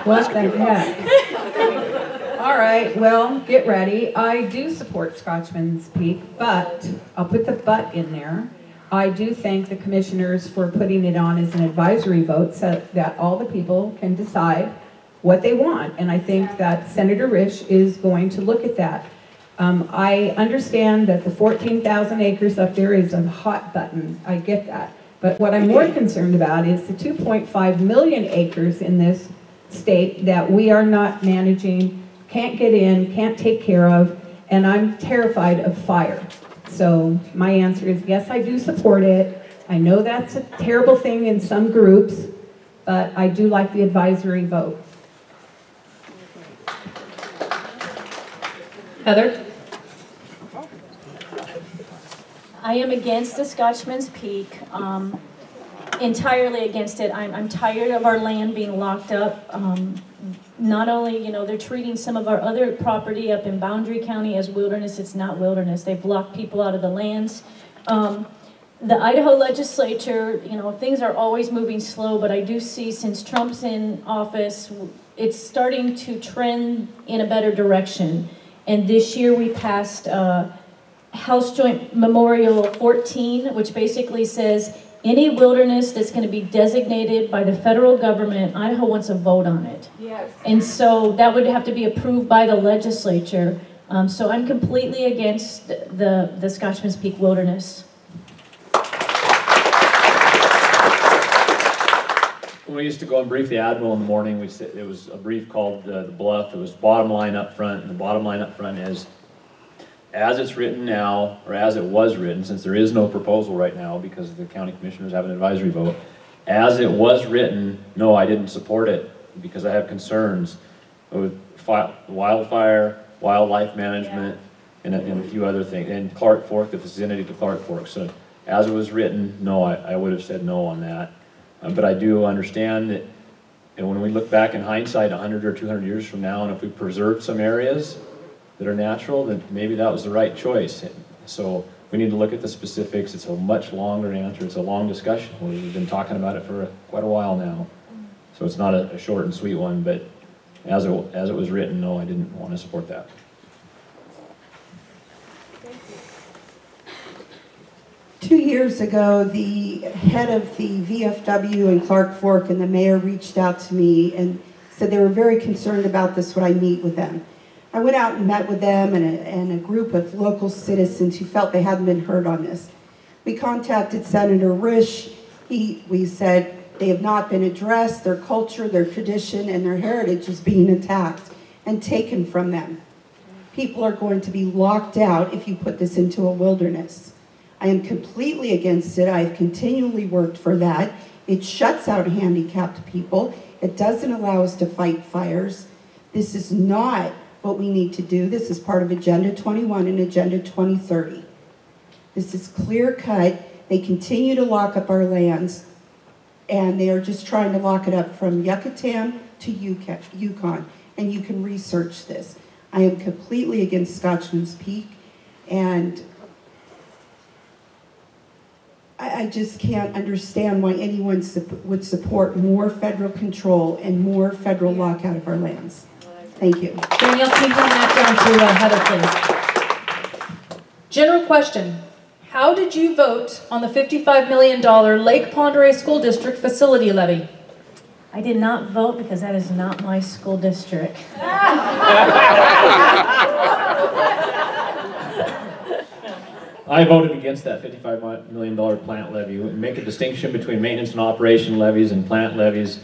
E: What the heck? All right, well, get ready. I do support Scotchman's Peak, but I'll put the but in there. I do thank the commissioners for putting it on as an advisory vote so that all the people can decide what they want. And I think that Senator Risch is going to look at that. I understand that the 14,000 acres up there is a hot button. I get that. But what I'm more concerned about is the 2.5 million acres in this state that we are not managing, can't get in, can't take care of, and I'm terrified of fire. So my answer is yes, I do support it. I know that's a terrible thing in some groups, but I do like the advisory vote.
A: Heather?
H: I am against the Scotchman's Peak, entirely against it. I'm tired of our land being locked up. Not only, you know, they're treating some of our other property up in Boundary County as wilderness. It's not wilderness. They've locked people out of the lands. The Idaho legislature, you know, things are always moving slow, but I do see since Trump's in office, it's starting to trend in a better direction. And this year we passed House Joint Memorial 14, which basically says any wilderness that's going to be designated by the federal government, Idaho wants a vote on it. Yes. And so that would have to be approved by the legislature. So I'm completely against the Scotchman's Peak wilderness.
K: When we used to go and brief the Admiral in the morning, it was a brief called the Bluff. It was bottom line up front, and the bottom line up front is, as it's written now, or as it was written, since there is no proposal right now because the county commissioners have an advisory vote, as it was written, no, I didn't support it because I have concerns with wildfire, wildlife management, and a few other things, and Clark Fork, the vicinity to Clark Fork. So as it was written, no, I would have said no on that. But I do understand that, and when we look back in hindsight 100 or 200 years from now, and if we preserve some areas that are natural, then maybe that was the right choice. So we need to look at the specifics. It's a much longer answer. It's a long discussion. We've been talking about it for quite a while now. So it's not a short and sweet one, but as it was written, no, I didn't want to support that.
J: 2 years ago, the head of the VFW in Clark Fork and the mayor reached out to me and So they were very concerned about this when I meet with them. I went out and met with them and a group of local citizens who felt they hadn't been heard on this. We contacted Senator Risch. We said they have not been addressed, their culture, their tradition, and their heritage is being attacked and taken from them. People are going to be locked out if you put this into a wilderness. I am completely against it. I've continually worked for that. It shuts out handicapped people. It doesn't allow us to fight fires. This is not what we need to do. This is part of Agenda 21 and Agenda 2030. This is clear cut. They continue to lock up our lands, and they are just trying to lock it up from Yucatan to Yukon, and you can research this. I am completely against Scotchman's Peak, and I just can't understand why anyone would support more federal control and more federal lockout of our lands. Thank you.
A: Danielle, can you come back down to Heather, please? General question. How did you vote on the $55 million Lake Pend Oreille School District facility levy?
H: I did not vote because that is not my school district.
K: I voted against that $55 million plant levy. We make a distinction between maintenance and operation levies and plant levies.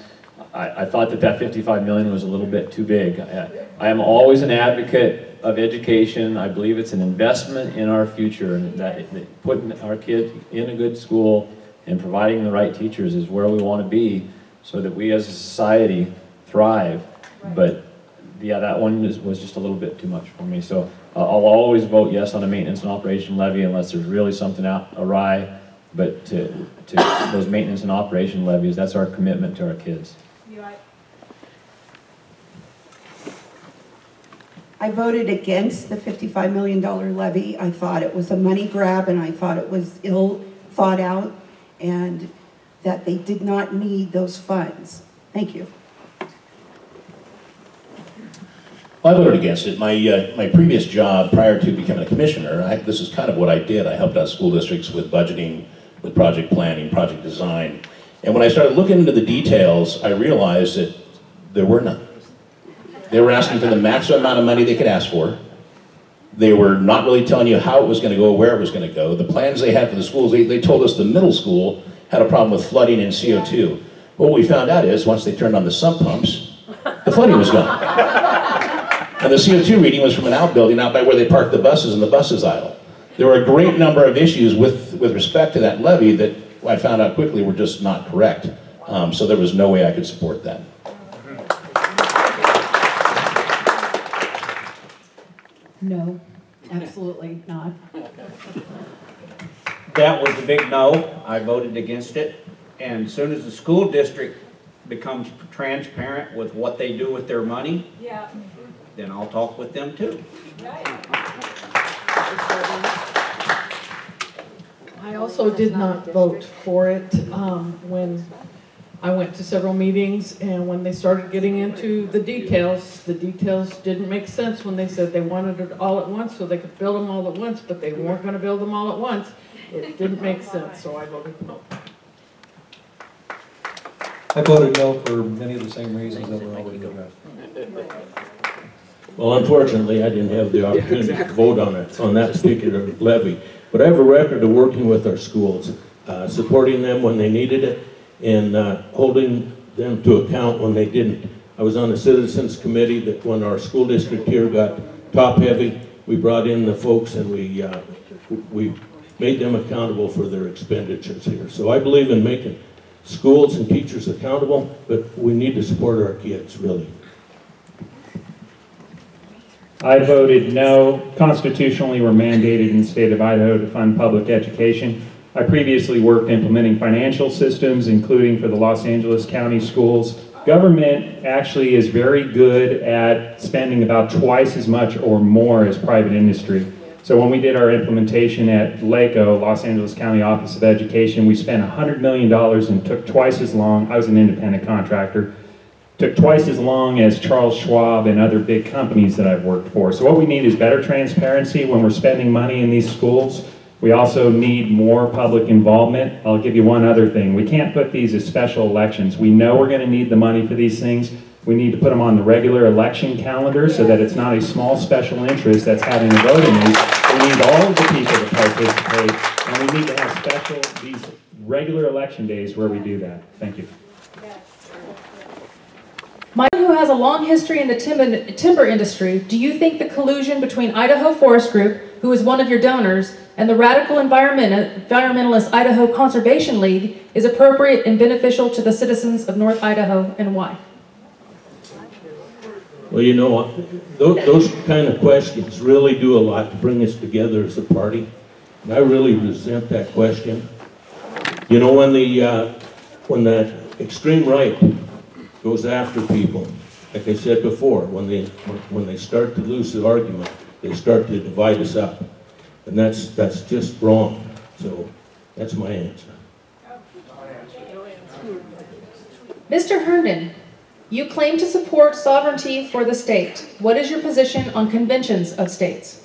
K: I thought that $55 million was a little bit too big. I am always an advocate of education. I believe it's an investment in our future, and that putting our kids in a good school and providing the right teachers is where we want to be so that we as a society thrive. Right. But yeah, that one was just a little bit too much for me. So I'll always vote yes on a maintenance and operation levy unless there's really something awry. But to those maintenance and operation levies, that's our commitment to our kids.
J: I voted against the $55 million levy. I thought it was a money grab, and I thought it was ill thought out, and that they did not need those funds. Thank you.
G: Well, I voted against it. My previous job prior to becoming a commissioner, this is kind of what I did. I helped out school districts with budgeting, with project planning, project design. And when I started looking into the details, I realized that there were none. They were asking for the maximum amount of money they could ask for. They were not really telling you how it was going to go, where it was going to go. The plans they had for the schools, they told us the middle school had a problem with flooding and CO2. What we found out is, once they turned on the sump pumps, the flooding was gone. And the CO2 reading was from an outbuilding out by where they parked the buses and the buses idle. There were a great number of issues with respect to that levy that I found out quickly were just not correct. So there was no way I could support that.
E: No, absolutely not.
F: That was a big no. I voted against it. And as soon as the school district becomes transparent with what they do with their money, then I'll talk with them too.
B: I also did not vote for it when I went to several meetings, and when they started getting into the details didn't make sense when they said they wanted it all at once so they could build them all at once, but they weren't going to build them all at once. It didn't make sense, so I voted no.
C: I voted no for many of the same reasons that were already addressed.
I: Well, unfortunately, I didn't have the opportunity to vote on it, on that particular levy. But I have a record of working with our schools, supporting them when they needed it, and holding them to account when they didn't. I was on the citizens committee that when our school district here got top heavy, we brought in the folks and we made them accountable for their expenditures here. So I believe in making schools and teachers accountable, but we need to support our kids, really.
L: I voted no. Constitutionally, we're mandated in the state of Idaho to fund public education. I previously worked implementing financial systems, including for the Los Angeles County schools. Government actually is very good at spending about twice as much or more as private industry. So when we did our implementation at LACO, Los Angeles County Office of Education, we spent $100 million and took twice as long. I was an independent contractor. Took twice as long as Charles Schwab and other big companies that I've worked for. So what we need is better transparency when we're spending money in these schools. We also need more public involvement. I'll give you one other thing. We can't put these as special elections. We know we're going to need the money for these things, We need to put them on the regular election calendar so that it's not a small special interest that's having a vote in these. We need all of the people to participate, and we need to have these regular election days where we do that. Thank you.
A: Mike, who has a long history in the timber industry, do you think the collusion between Idaho Forest Group, who is one of your donors, and the radical environmentalist Idaho Conservation League is appropriate and beneficial to the citizens of North Idaho, and why?
I: Well, you know, those kind of questions really do a lot to bring us together as a party. And I really resent that question. You know, when that extreme right goes after people, like I said before, when they start to lose the argument, they start to divide us up. And that's just wrong. So that's my answer.
A: Mr. Herndon, you claim to support sovereignty for the state. What is your position on conventions of states?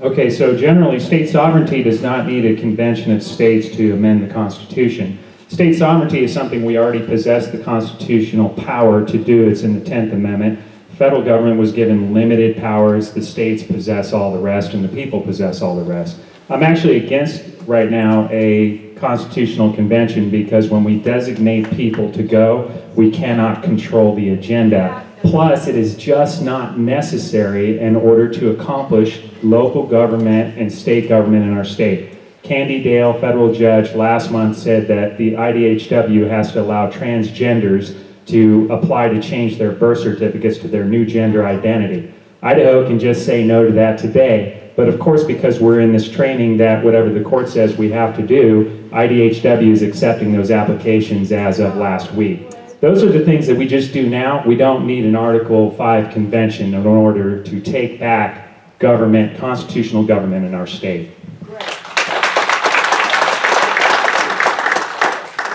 L: Okay, so generally, state sovereignty does not need a convention of states to amend the Constitution. State sovereignty is something we already possess the constitutional power to do. It's in the 10th Amendment. The federal government was given limited powers. The states possess all the rest, and the people possess all the rest. I'm actually against, right now, a constitutional convention because when we designate people to go, we cannot control the agenda. Plus, it is just not necessary in order to accomplish local government and state government in our state. Candy Dale, federal judge, last month said that the IDHW has to allow transgenders to apply to change their birth certificates to their new gender identity. Idaho can just say no to that today, but of course, because we're in this training that whatever the court says we have to do, IDHW is accepting those applications as of last week. Those are the things that we just do now. We don't need an Article 5 convention in order to take back government, constitutional government in our state.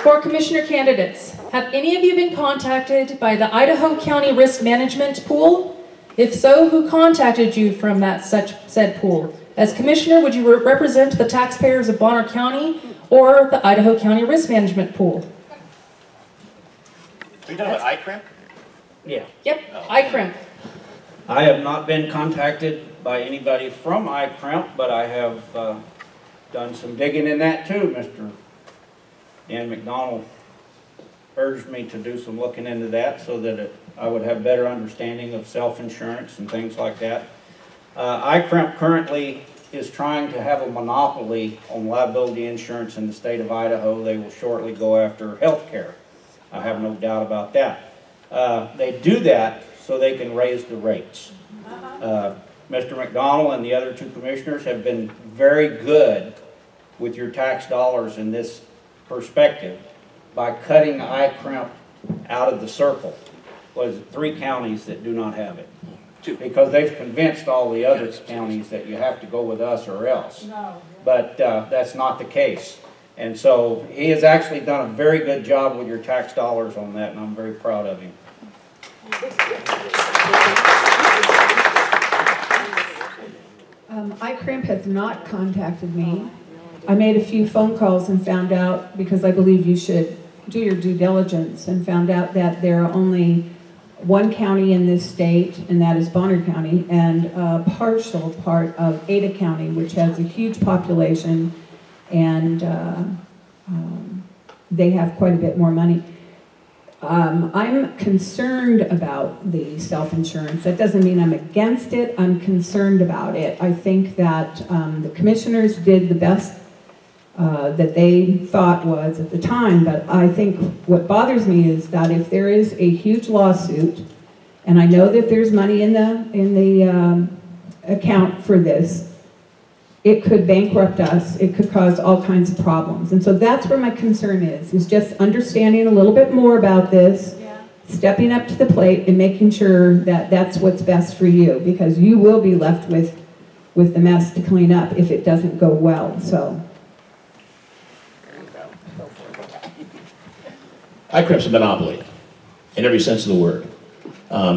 A: For commissioner candidates, have any of you been contacted by the Idaho County Risk Management Pool? If so, who contacted you from that said pool? As commissioner, would you represent the taxpayers of Bonner County or the Idaho County Risk Management Pool?
D: Are you talking about ICRIM?
F: Yeah.
A: Yep, ICRIM.
F: I have not been contacted by anybody from ICRIM, but I have done some digging in that too. Mr. Dan McDonald urged me to do some looking into that so that I would have better understanding of self-insurance and things like that. ICRIM currently is trying to have a monopoly on liability insurance in the state of Idaho. They will shortly go after health care. I have no doubt about that. They do that so they can raise the rates. Mr. McDonald and the other two commissioners have been very good with your tax dollars in this perspective by cutting ICRIM out of the circle. What is it, 3 counties that do not have it? 2. Because they've convinced all the other counties that you have to go with us or else. No. But that's not the case. And so he has actually done a very good job with your tax dollars on that, and I'm very proud of him.
E: ICRIMP has not contacted me. I made a few phone calls and found out, because I believe you should do your due diligence, and found out that there are only 1 county in this state, and that is Bonner County, and a partial part of Ada County, which has a huge population, and they have quite a bit more money. I'm concerned about the self-insurance. That doesn't mean I'm against it. I'm concerned about it. I think that the commissioners did the best that they thought was at the time, but I think what bothers me is that if there is a huge lawsuit, and I know that there's money in the account for this, it could bankrupt us. It could cause all kinds of problems. And so that's where my concern is just understanding a little bit more about this, stepping up to the plate and making sure that that's what's best for you, because you will be left with the mess to clean up if it doesn't go well. So.
G: ICRIM's a monopoly, in every sense of the word.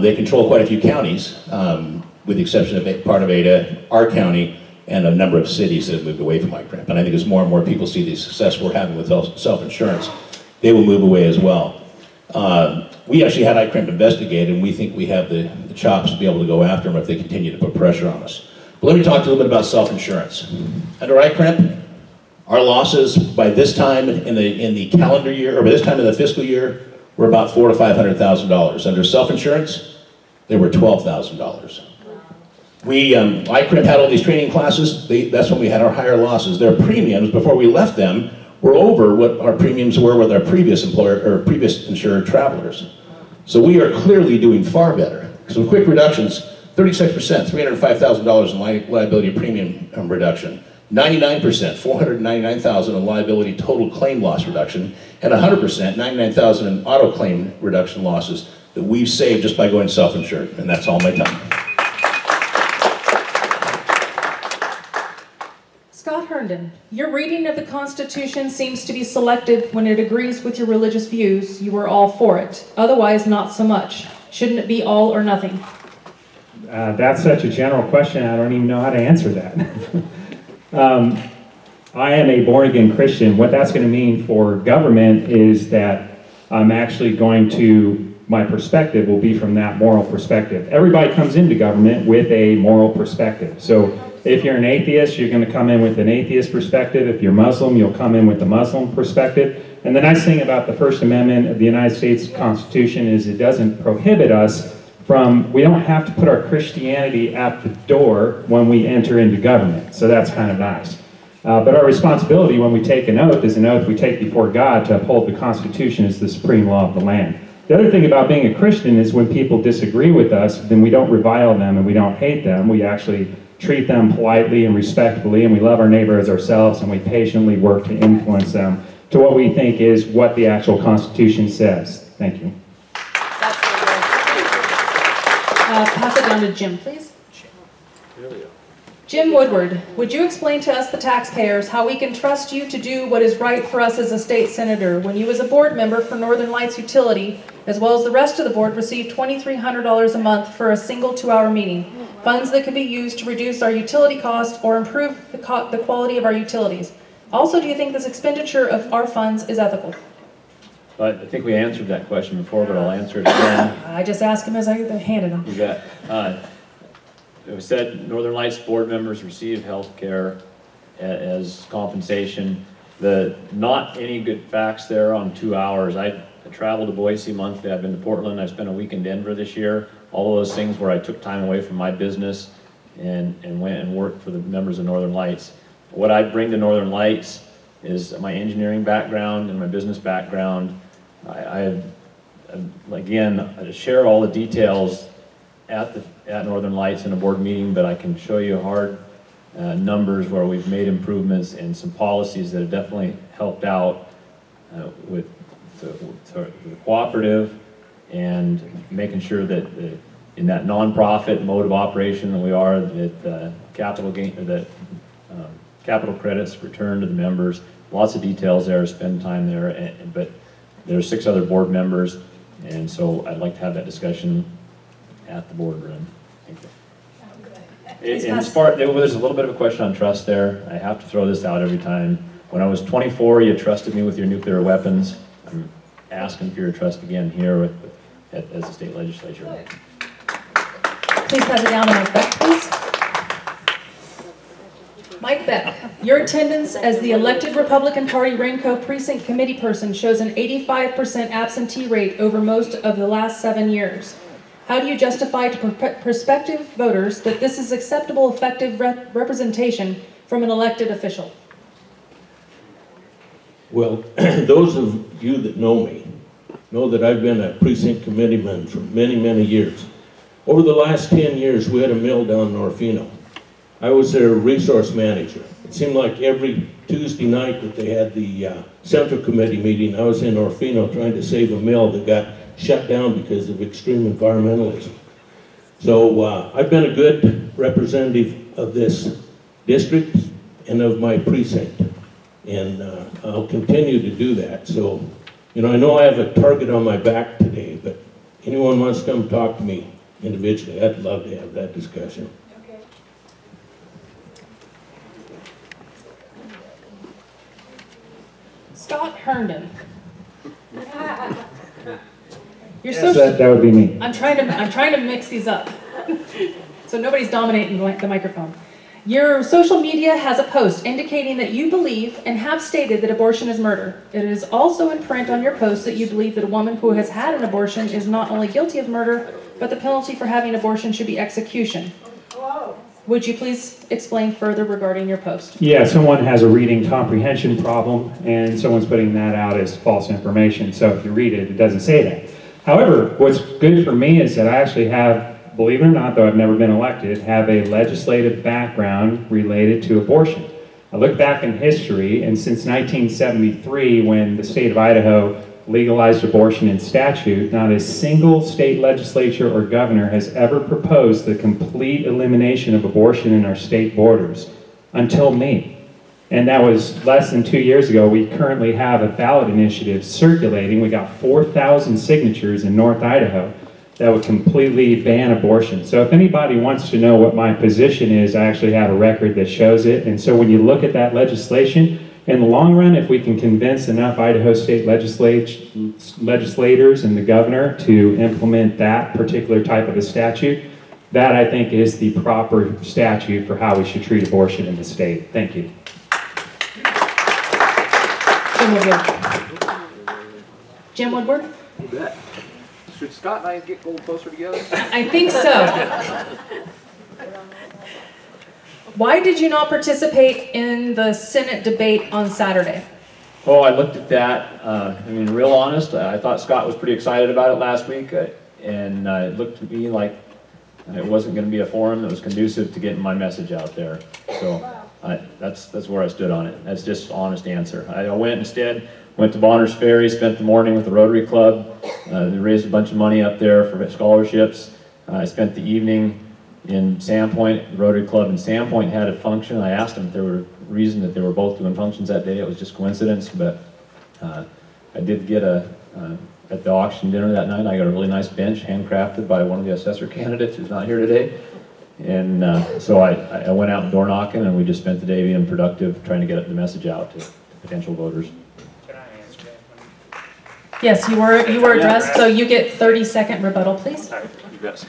G: They control quite a few counties, with the exception of part of Ada, our county, and a number of cities that have moved away from ICRIM. And I think as more and more people see the success we're having with self-insurance, they will move away as well. We actually had ICRIMP investigated, and we think we have the chops to be able to go after them if they continue to put pressure on us. But let me talk to you a little bit about self-insurance. Under ICRIMP, our losses by this time in the calendar year, or by this time in the fiscal year, were about $400,000 to $500,000. Under self-insurance, they were $12,000. ICRIMP had all these training classes. That's when we had our higher losses. Their premiums, before we left them, were over what our premiums were with our previous employer, or previous insured travelers. So we are clearly doing far better. Some quick reductions, 36%, $305,000 in liability premium reduction, 99%, $499,000 in liability total claim loss reduction, and 100%, $99,000 in auto claim reduction losses that we've saved just by going self-insured. And that's all my time.
A: Scott Herndon, your reading of the Constitution seems to be selective. When it agrees with your religious views, you are all for it. Otherwise, not so much. Shouldn't it be all or nothing?
L: That's such a general question, I don't even know how to answer that. I am a born-again Christian. What that's going to mean for government is that I'm actually going to, my perspective will be from that moral perspective. Everybody comes into government with a moral perspective. So if you're an atheist, you're going to come in with an atheist perspective. If you're Muslim, you'll come in with a Muslim perspective. And the nice thing about the First Amendment of the United States Constitution is it doesn't prohibit us from, we don't have to put our Christianity at the door when we enter into government. So that's kind of nice. But our responsibility when we take an oath is an oath we take before God to uphold the Constitution as the supreme law of the land. The other thing about being a Christian is when people disagree with us, then we don't revile them and we don't hate them. We actually treat them politely and respectfully, and we love our neighbor as ourselves, and we patiently work to influence them to what we think is what the actual Constitution says. Thank you.
A: Pass it down to Jim, please. Jim Woodward, would you explain to us, the taxpayers, how we can trust you to do what is right for us as a state senator when you as a board member for Northern Lights Utility, as well as the rest of the board, receive $2,300 a month for a single 2-hour meeting, funds that could be used to reduce our utility cost or improve the quality of our utilities? Also, do you think this expenditure of our funds is ethical?
K: I think we answered that question before, but I'll answer it again.
A: I just asked him as I handed him.
K: You bet. It was said Northern Lights board members receive health care as compensation. Not any good facts there on 2 hours. I travel to Boise monthly. I've been to Portland. I spent a week in Denver this year. All of those things where I took time away from my business and went and worked for the members of Northern Lights. What I bring to Northern Lights is my engineering background and my business background. I share all the details at Northern Lights in a board meeting, but I can show you hard numbers where we've made improvements and some policies that have definitely helped out with the cooperative and making sure that in that nonprofit mode of operation that we are, that capital credits return to the members. Lots of details there, spend time there, but there's 6 other board members, and so I'd like to have that discussion at the boardroom. Thank you. There's a little bit of a question on trust there. I have to throw this out every time. When I was 24, you trusted me with your nuclear weapons. I'm asking for your trust again here as a state legislature.
A: Please pass it down to Mike Beck, please. Mike Beck, your attendance as the elected Republican Party Rainco Precinct Committee person shows an 85% absentee rate over most of the last 7 years. How do you justify to prospective voters that this is acceptable, effective representation from an elected official?
I: Well, those of you that know me know that I've been a precinct committeeman for many, many years. Over the last 10 years, we had a mill down in Orfino. I was their resource manager. It seemed like every Tuesday night that they had the Central Committee meeting, I was in Orfino trying to save a mill that got shut down because of extreme environmentalism. So I've been a good representative of this district and of my precinct, and I'll continue to do that. So, you know I have a target on my back today, but anyone wants to come talk to me individually, I'd love to have that discussion.
A: Okay. Scott Herndon. Your
L: Yes, that would be me.
A: I'm trying to mix these up. So nobody's dominating the microphone. Your social media has a post indicating that you believe and have stated that abortion is murder. It is also in print on your post that you believe that a woman who has had an abortion is not only guilty of murder, but the penalty for having abortion should be execution. Would you please explain further regarding your post?
L: Yeah, someone has a reading comprehension problem, and someone's putting that out as false information. So if you read it, it doesn't say that. However, what's good for me is that I actually have, believe it or not, though I've never been elected, have a legislative background related to abortion. I look back in history, and since 1973, when the state of Idaho legalized abortion in statute, not a single state legislature or governor has ever proposed the complete elimination of abortion in our state borders, until me. And that was less than 2 years ago. We currently have a ballot initiative circulating. We got 4,000 signatures in North Idaho that would completely ban abortion. So if anybody wants to know what my position is, I actually have a record that shows it. And so when you look at that legislation, in the long run, if we can convince enough Idaho state legislators and the governor to implement that particular type of a statute, that I think is the proper statute for how we should treat abortion in the state. Thank you.
A: Jim Woodward?
D: You bet. Should Scott and I get a little closer together?
A: I think so. Why did you not participate in the Senate debate on Saturday?
K: Oh, I looked at that. I mean, real honest, I thought Scott was pretty excited about it last week, and it looked to me like it wasn't going to be a forum that was conducive to getting my message out there. So that's where I stood on it. That's just an honest answer. I went instead, went to Bonner's Ferry, spent the morning with the Rotary Club. They raised a bunch of money up there for scholarships. I spent the evening in Sandpoint. The Rotary Club in Sandpoint had a function. I asked them if there were reason that they were both doing functions that day. It was just coincidence, but I did get at the auction dinner that night, I got a really nice bench handcrafted by one of the assessor candidates who's not here today. And so I went out door knocking, and we just spent the day being productive, trying to get the message out to potential voters.
A: Yes, you were addressed, so you get 30-second rebuttal, please.
K: You bet.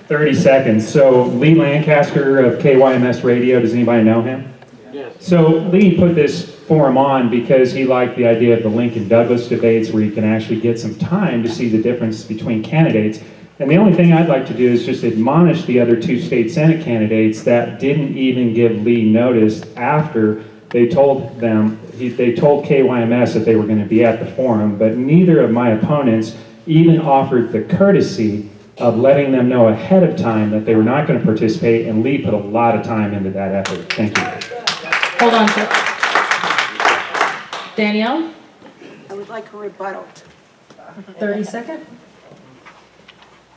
L: 30 seconds. So Lee Lancaster of KYMS Radio, does anybody know him? Yes. So Lee put this forum on because he liked the idea of the Lincoln Douglas debates where you can actually get some time to see the difference between candidates. And the only thing I'd like to do is just admonish the other two state Senate candidates that didn't even give Lee notice after they told them, they told KYMS that they were going to be at the forum, but neither of my opponents even offered the courtesy of letting them know ahead of time that they were not going to participate, and Lee put a lot of time into that effort. Thank you.
A: Hold on, sir. Danielle?
J: I would like a rebuttal.
A: 30-second.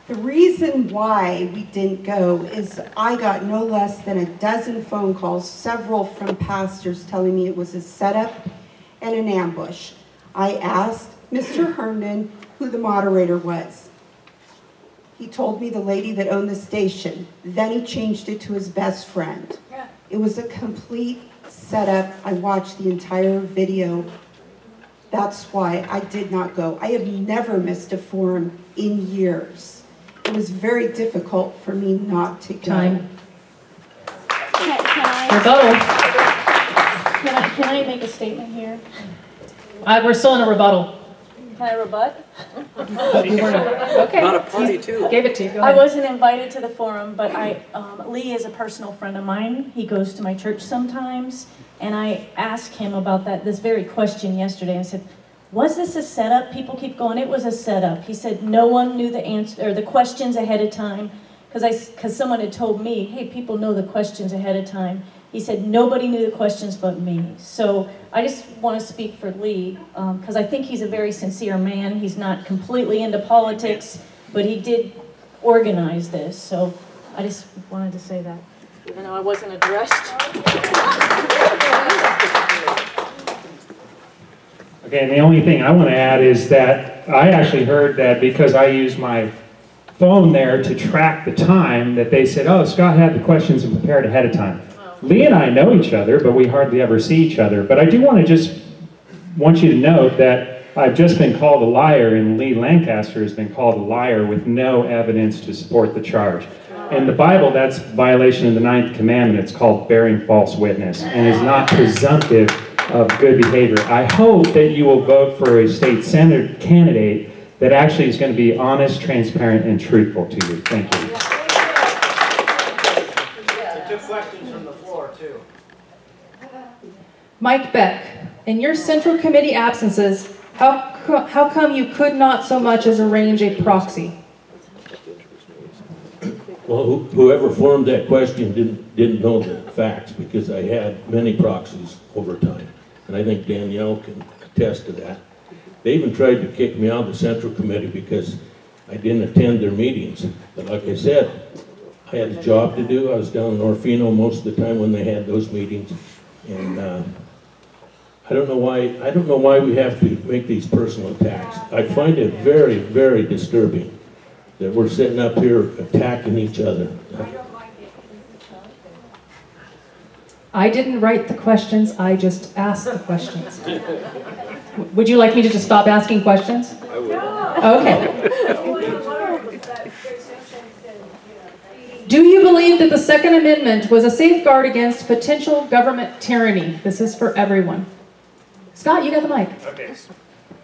J: The reason why we didn't go is I got no less than a dozen phone calls, several from pastors telling me it was a setup and an ambush. I asked Mr. Herndon who the moderator was. He told me the lady that owned the station. Then he changed it to his best friend. It was a complete setup. I watched the entire video. That's why I did not go. I have never missed a forum in years. It was very difficult for me not to go.
A: Time.
H: Rebuttal. Can I make a statement here?
A: We're still in a rebuttal.
H: Can I rebut?
A: Okay.
D: Not a party, too.
A: Gave it to you. Go
H: I
A: ahead.
H: wasn't invited to the forum, but Lee is a personal friend of mine. He goes to my church sometimes, and I asked him about this very question yesterday. I said, was this a setup? People keep going, it was a setup. He said no one knew the answer or the questions ahead of time, because someone had told me, hey, people know the questions ahead of time. He said nobody knew the questions but me. So I just want to speak for Lee, because I think he's a very sincere man. He's not completely into politics, but he did organize this. So I just wanted to say that, even though I wasn't addressed.
L: Okay, and the only thing I want to add is that I actually heard that because I used my phone there to track the time, that they said, oh, Scott had the questions and prepared ahead of time. Lee and I know each other, but we hardly ever see each other. But I do want to just want you to note that I've just been called a liar, and Lee Lancaster has been called a liar with no evidence to support the charge. In the Bible, that's violation of the 9th commandment. It's called bearing false witness, and is not presumptive of good behavior. I hope that you will vote for a state senate candidate that actually is going to be honest, transparent, and truthful to you. Thank you.
D: Two questions from the floor, too.
A: Mike Beck, in your Central Committee absences, how come you could not so much as arrange a proxy?
I: Well, whoever formed that question didn't know the facts, because I had many proxies over time. And I think Danielle can attest to that. They even tried to kick me out of the Central Committee because I didn't attend their meetings. But like I said, I had a job to do. I was down in Orfino most of the time when they had those meetings. And I don't know why we have to make these personal attacks. I find it very, very disturbing that we're sitting up here attacking each other.
A: I didn't write the questions, I just asked the questions. Would you like me to just stop asking questions? I would. Okay. Do you believe that the Second Amendment was a safeguard against potential government tyranny? This is for everyone. Scott, you got the mic.
L: Okay,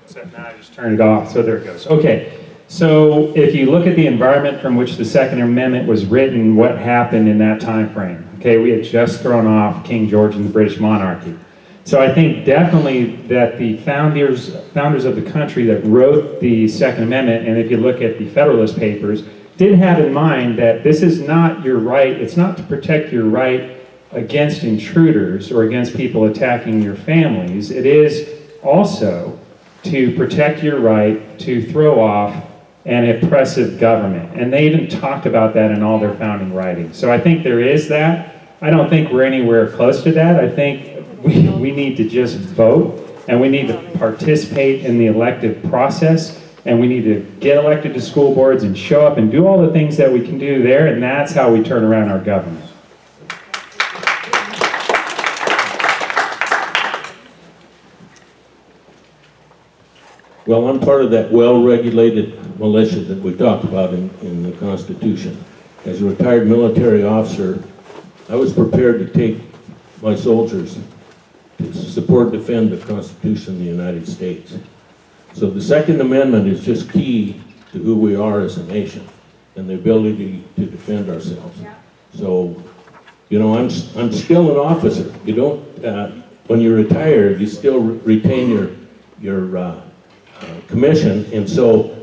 L: so now I just turned it off, so there it goes. Okay, so if you look at the environment from which the Second Amendment was written, what happened in that time frame? Okay, we had just thrown off King George and the British monarchy. So I think definitely that the founders of the country that wrote the Second Amendment, and if you look at the Federalist Papers, did have in mind that this is not your right, it's not to protect your right against intruders or against people attacking your families. It is also to protect your right to throw off an oppressive government. And they even talked about that in all their founding writings. So I think there is that. I don't think we're anywhere close to that. I think we need to just vote, and we need to participate in the elective process, and we need to get elected to school boards and show up and do all the things that we can do there, and that's how we turn around our government.
I: Well, I'm part of that well-regulated militia that we talked about in the Constitution. As a retired military officer, I was prepared to take my soldiers to support and defend the Constitution of the United States. So the Second Amendment is just key to who we are as a nation and the ability to defend ourselves. So, you know, I'm still an officer. You don't, when you're retired, you still retain your commission, and so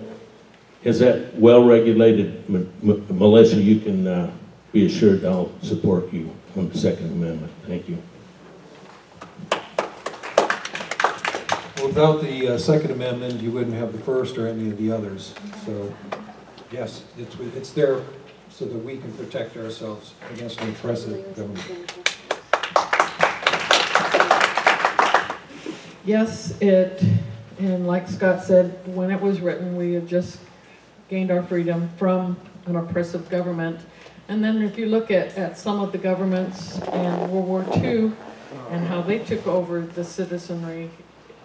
I: as that well-regulated militia, you can be assured I'll support you on the Second Amendment. Thank you.
C: Without the Second Amendment, you wouldn't have the First or any of the others. So, yes, it's there so that we can protect ourselves against an oppressive government.
B: Yes, and like Scott said, when it was written, we had just gained our freedom from an oppressive government. And then if you look at some of the governments in World War II and how they took over the citizenry,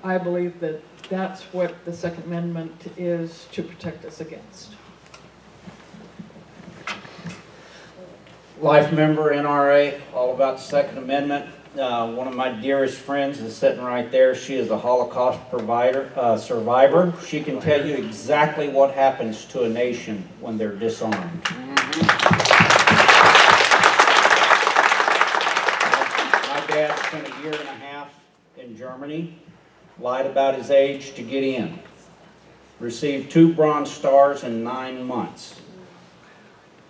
B: I believe that that's what the Second Amendment is to protect us against.
F: Life member, NRA, all about the Second Amendment. One of my dearest friends is sitting right there. She is a Holocaust survivor. She can tell you exactly what happens to a nation when they're disarmed. My dad spent a year and a half in Germany, lied about his age to get in, received 2 Bronze Stars in 9 months.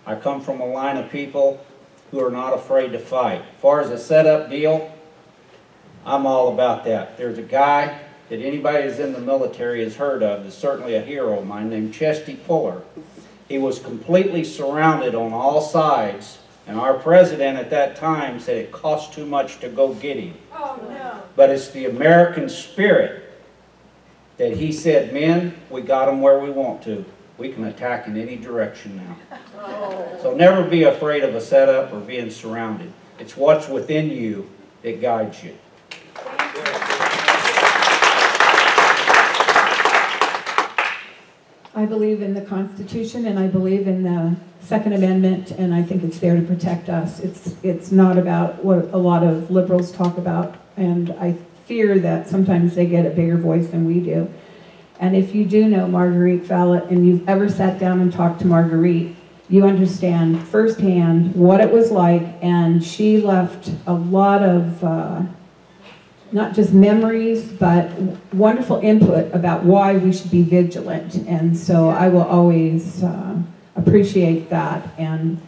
F: I come from a line of people who are not afraid to fight. As far as a setup deal, I'm all about that. There's a guy that anybody who's in the military has heard of, is certainly a hero of mine, named Chesty Puller. He was completely surrounded on all sides, and our president at that time said it cost too much to go get him. Oh, no. But it's the American spirit that he said, men, we got them where we want to. We can attack in any direction now. So never be afraid of a setup or being surrounded. It's what's within you that guides you.
E: I believe in the Constitution and I believe in the Second Amendment, and I think it's there to protect us. It's not about what a lot of liberals talk about, and I fear that sometimes they get a bigger voice than we do. And if you do know Marguerite Fallot and you've ever sat down and talked to Marguerite, you understand firsthand what it was like, and she left a lot of not just memories, but wonderful input about why we should be vigilant. And so I will always appreciate that, and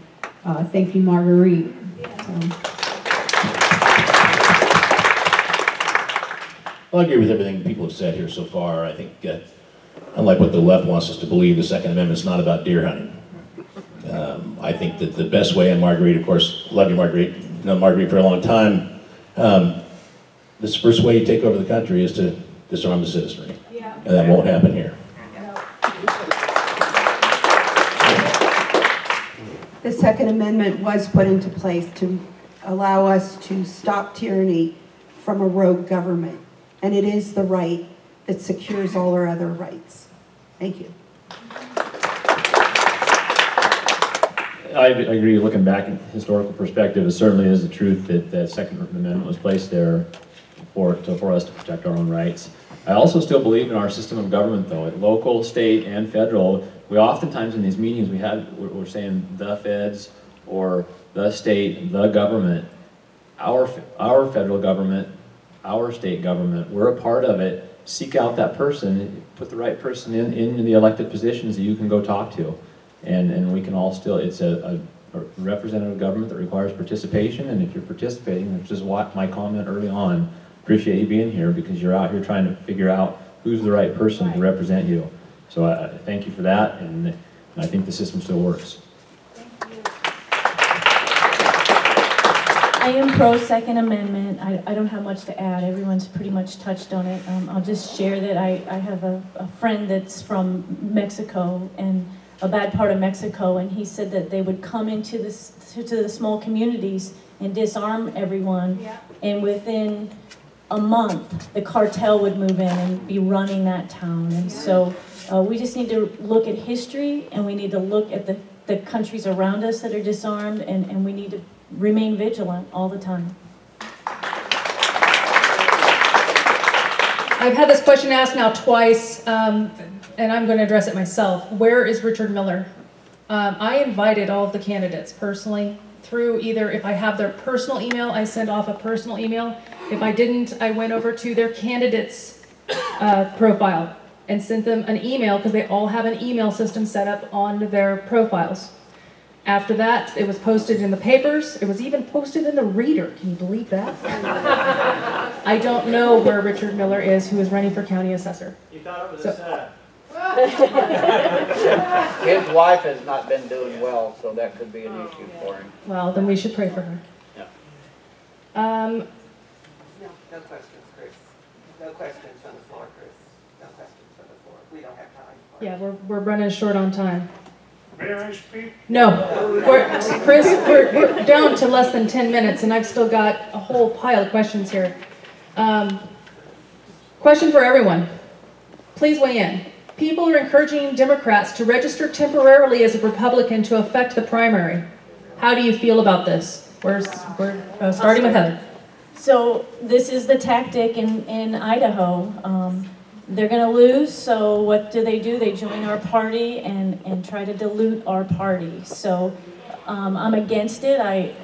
E: thank you, Marguerite.
G: Well, I agree with everything people have said here so far. I think, unlike what the left wants us to believe, the Second Amendment is not about deer hunting. I think that the best way, and Marguerite, of course, love you, Marguerite, known Marguerite for a long time, the first way you take over the country is to disarm the citizenry. Yeah. And that won't happen here.
J: The Second Amendment was put into place to allow us to stop tyranny from a rogue government. And it is the right that secures all our other rights. Thank you.
K: I agree, looking back in historical perspective, it certainly is the truth that the Second Amendment was placed there for us to protect our own rights. I also still believe in our system of government, though, at local, state, and federal. We oftentimes in these meetings we're saying the feds or the state, the government, our federal government, our state government. We're a part of it. Seek out that person, put the right person in the elected positions that you can go talk to, and we can all still. It's a representative government that requires participation, and if you're participating, which is what my comment early on. Appreciate you being here because you're out here trying to figure out who's the right person to represent you. So I thank you for that, and I think the system still works.
H: Thank you. I am pro Second Amendment. I don't have much to add. Everyone's pretty much touched on it. I'll just share that I have a friend that's from Mexico, and a bad part of Mexico, and he said that they would come into to the small communities and disarm everyone, and within a month, the cartel would move in and be running that town. And so we just need to look at history, and we need to look at the countries around us that are disarmed, and we need to remain vigilant all the time.
A: I've had this question asked now twice, and I'm going to address it myself. Where is Richard Miller? I invited all of the candidates personally through either, if I have their personal email, I send off a personal email. If I didn't, I went over to their candidate's profile and sent them an email, because they all have an email system set up on their profiles. After that, it was posted in the papers. It was even posted in the Reader. Can you believe that? I don't know where Richard Miller is, who is running for county assessor.
F: You thought it was a set.
D: His wife has not been doing well, so that could be an issue for him.
A: Well, then we should pray for her.
F: Yeah.
M: No questions, Chris. No questions from the floor, Chris. No questions from the floor. We don't have time.
A: Yeah, we're running short on time.
L: May I speak?
A: No, Chris, we're down to less than 10 minutes, and I've still got a whole pile of questions here. Question for everyone. Please weigh in. People are encouraging Democrats to register temporarily as a Republican to affect the primary. How do you feel about this? We're starting with Heather.
H: So this is the tactic in Idaho. They're going to lose, so what do? They join our party and try to dilute our party. So I'm against it,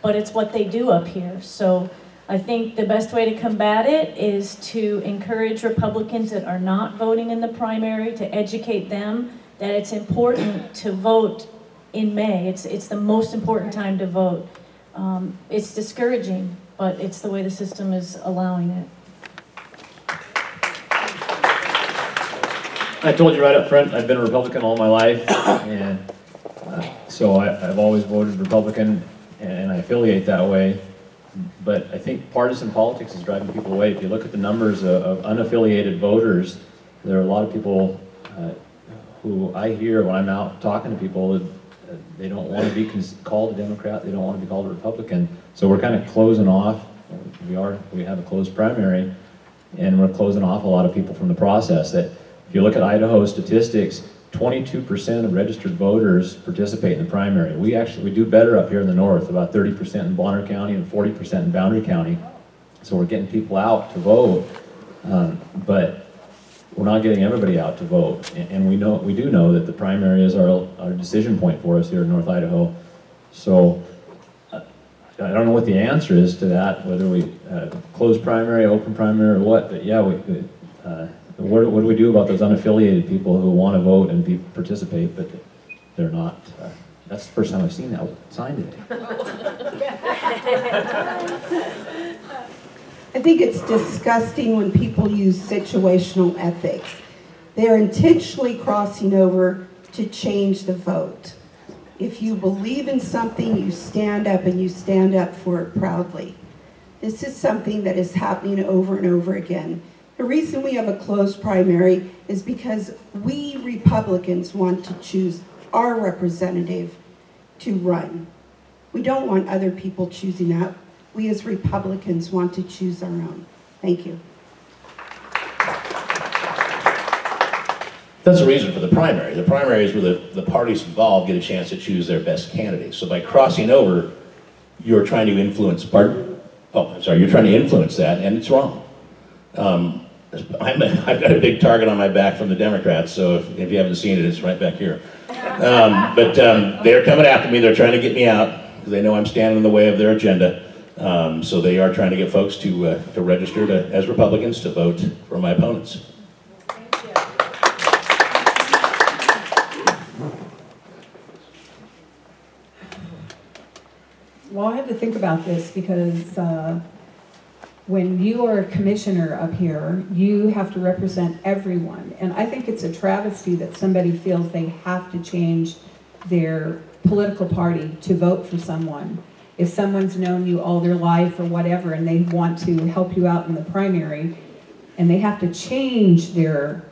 H: but it's what they do up here. So I think the best way to combat it is to encourage Republicans that are not voting in the primary, to educate them that it's important to vote in May. It's the most important time to vote. It's discouraging, but it's the way the system is allowing it.
K: I told you right up front, I've been a Republican all my life, and so I've always voted Republican, and I affiliate that way. But I think partisan politics is driving people away. If you look at the numbers of unaffiliated voters, there are a lot of people who I hear when I'm out talking to people, they don't want to be called a Democrat, they don't want to be called a Republican. So we're kind of closing off, we have a closed primary, and we're closing off a lot of people from the process. That if you look at Idaho statistics, 22% of registered voters participate in the primary. We do better up here in the north, about 30% in Bonner County and 40% in Boundary County. So we're getting people out to vote, but we're not getting everybody out to vote. And we do know that the primary is our decision point for us here in North Idaho. So I don't know what the answer is to that, whether we close primary, open primary, or what. But yeah, what do we do about those unaffiliated people who want to vote and participate, but they're not? That's the first time I've seen that sign today.
J: I think it's disgusting when people use situational ethics. They're intentionally crossing over to change the vote. If you believe in something, you stand up and you stand up for it proudly. This is something that is happening over and over again. The reason we have a closed primary is because we Republicans want to choose our representative to run. We don't want other people choosing that. We as Republicans want to choose our own. Thank you.
G: That's the reason for the primary. The primary is where the parties involved get a chance to choose their best candidates. So by crossing over, you're trying to influence, pardon? Oh, I'm sorry, you're trying to influence that, and it's wrong. I've got a big target on my back from the Democrats, so if you haven't seen it, it's right back here. But they're coming after me. They're trying to get me out because they know I'm standing in the way of their agenda. So they are trying to get folks to register as Republicans to vote for my opponents.
E: Well, I had to think about this because when you are a commissioner up here, you have to represent everyone. And I think it's a travesty that somebody feels they have to change their political party to vote for someone. If someone's known you all their life or whatever and they want to help you out in the primary and they have to change their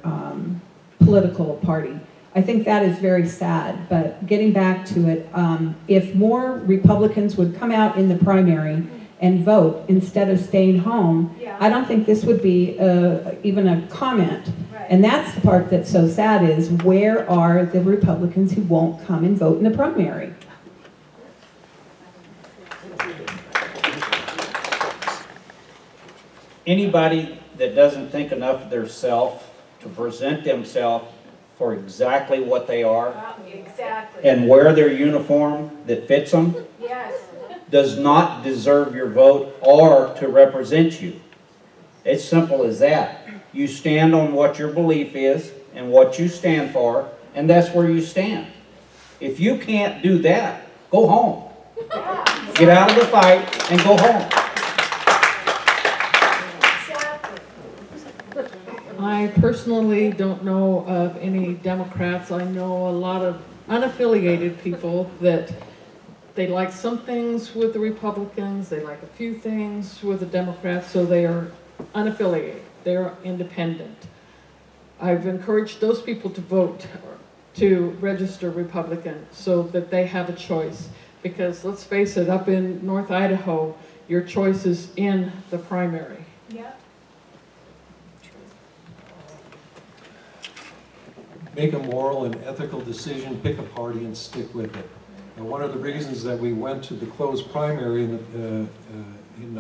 E: political party, I think that is very sad. But getting back to it, if more Republicans would come out in the primary and vote instead of staying home, I don't think this would be even a comment. Right. And that's the part that's so sad is where are the Republicans who won't come and vote in the primary?
F: Anybody that doesn't think enough of themselves to present themselves for exactly what they are and wear their uniform that fits them does not deserve your vote or to represent you. It's simple as that. You stand on what your belief is and what you stand for, and that's where you stand. If you can't do that, go home. Get out of the fight and go home.
B: I personally don't know of any Democrats. I know a lot of unaffiliated people that they like some things with the Republicans, they like a few things with the Democrats, so they are unaffiliated, they're independent. I've encouraged those people to vote, to register Republican so that they have a choice. Because let's face it, up in North Idaho, your choice is in the primary.
A: Yeah.
C: Make a moral and ethical decision, pick a party and stick with it. And one of the reasons that we went to the closed primary in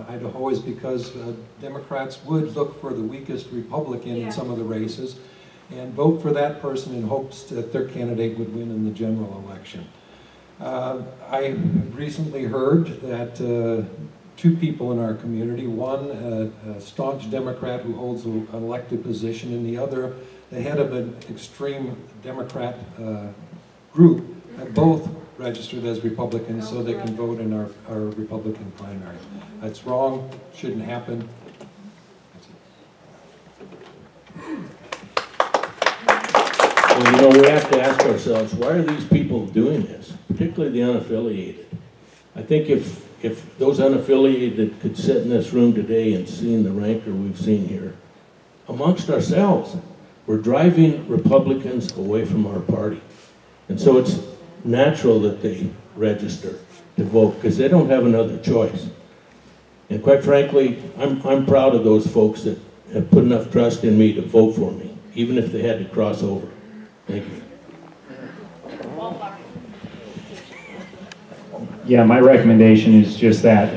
C: Idaho is because Democrats would look for the weakest Republican in some of the races and vote for that person in hopes that their candidate would win in the general election. I recently heard that two people in our community, one a staunch Democrat who holds an elected position, and the other the head of an extreme Democrat group, have both registered as Republicans so they can vote in our Republican primary. That's wrong, shouldn't happen.
I: Well, you know, we have to ask ourselves, why are these people doing this, particularly the unaffiliated? I think if those unaffiliated could sit in this room today and see the rancor we've seen here, amongst ourselves, we're driving Republicans away from our party. And so it's natural that they register to vote because they don't have another choice. And quite frankly, I'm proud of those folks that have put enough trust in me to vote for me, even if they had to cross over. Thank you.
L: Yeah, my recommendation is just that.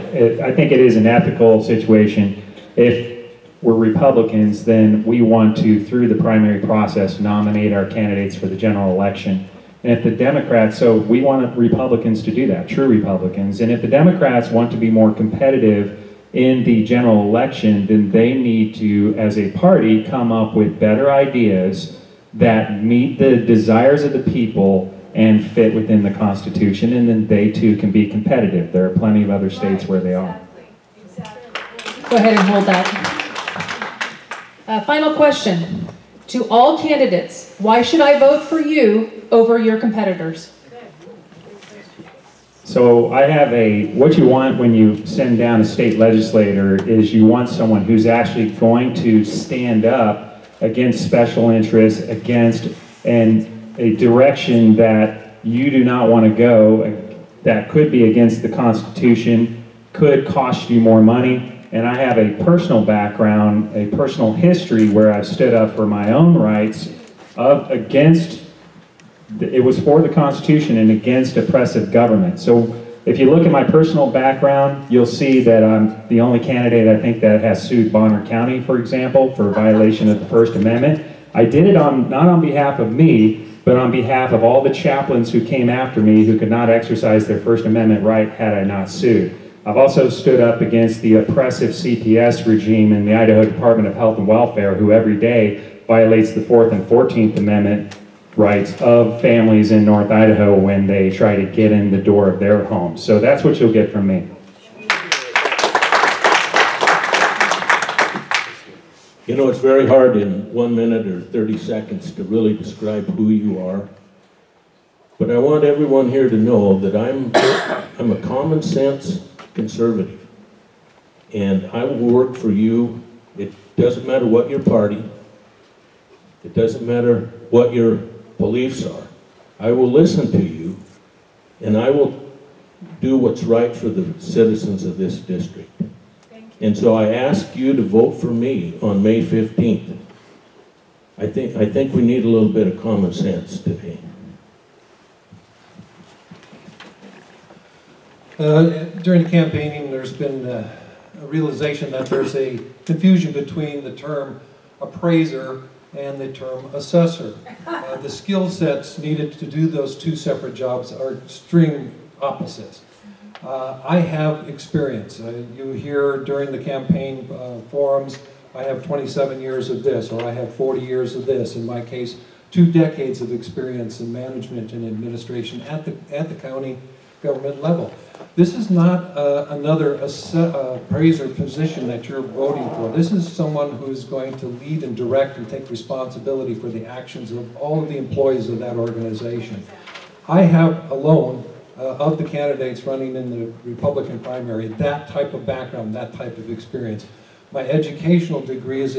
L: I think it is an ethical situation. If we're Republicans, then we want to, through the primary process, nominate our candidates for the general election. And if the Democrats, so we want Republicans to do that, true Republicans. And if the Democrats want to be more competitive in the general election, then they need to, as a party, come up with better ideas that meet the desires of the people and fit within the Constitution, and then they too can be competitive. There are plenty of other states where they are.
A: Go ahead and hold that. Final question. To all candidates, why should I vote for you over your competitors?
L: So I have what you want when you send down a state legislator is you want someone who's actually going to stand up against special interests, against a direction that you do not want to go, that could be against the Constitution, could cost you more money. And I have a personal background, a personal history where I've stood up for my own rights it was for the Constitution and against oppressive government. So if you look at my personal background, you'll see that I'm the only candidate I think that has sued Bonner County, for example, for violation of the First Amendment. I did it not on behalf of me, but on behalf of all the chaplains who came after me who could not exercise their First Amendment right had I not sued. I've also stood up against the oppressive CPS regime in the Idaho Department of Health and Welfare, who every day violates the 4th and 14th Amendment rights of families in North Idaho when they try to get in the door of their homes. So that's what you'll get from me.
I: You know, it's very hard in 1 minute or 30 seconds to really describe who you are. But I want everyone here to know that I'm a common sense conservative. And I will work for you. It doesn't matter what your party, it doesn't matter what your beliefs are. I will listen to you, and I will do what's right for the citizens of this district. And so I ask you to vote for me on May 15th. I think we need a little bit of common sense today.
C: During the campaigning, there's been a realization that there's a confusion between the term appraiser and the term assessor. The skill sets needed to do those two separate jobs are extreme opposites. I have experience. You hear during the campaign forums, I have 27 years of this, or I have 40 years of this. In my case, 2 decades of experience in management and administration at the county government level. This is not another appraiser position that you're voting for. This is someone who's going to lead and direct and take responsibility for the actions of all of the employees of that organization. I have alone, of the candidates running in the Republican primary, that type of background, that type of experience. My educational degree is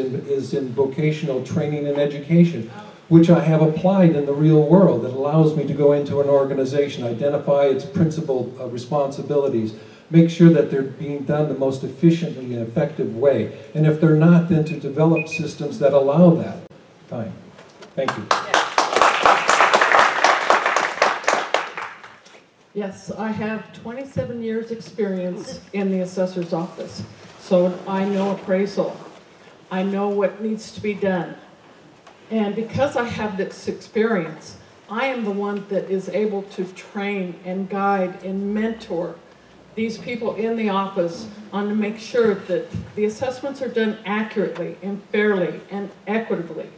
C: in vocational training and education, which I have applied in the real world. That allows me to go into an organization, identify its principal responsibilities, make sure that they're being done the most efficiently and effective way. And if they're not, then to develop systems that allow that. Time. Thank you.
B: Yes, I have 27 years experience in the assessor's office. So I know appraisal. I know what needs to be done. And because I have this experience, I am the one that is able to train and guide and mentor these people in the office on to make sure that the assessments are done accurately and fairly and equitably.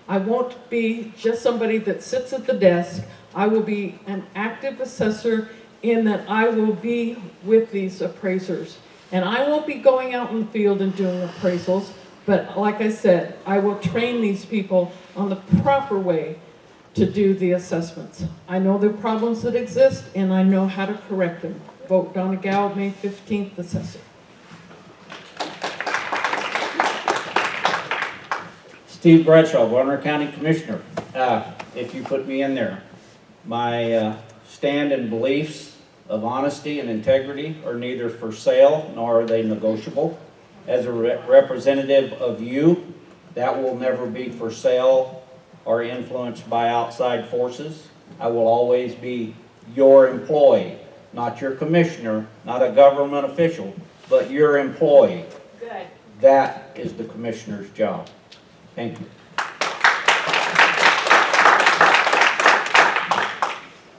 B: I won't be just somebody that sits at the desk. I will be an active assessor in that I will be with these appraisers. And I won't be going out in the field and doing appraisals. But like I said, I will train these people on the proper way to do the assessments. I know the problems that exist, and I know how to correct them. Vote Donna Gow, May 15th, assessor.
F: Steve Bradshaw, Bonner County Commissioner. If you put me in there, my stand and beliefs of honesty and integrity are neither for sale nor are they negotiable. As a representative of you, that will never be for sale or influenced by outside forces. I will always be your employee. not your commissioner, not a government official, but your employee.
H: Good.
F: That is the commissioner's job. Thank you.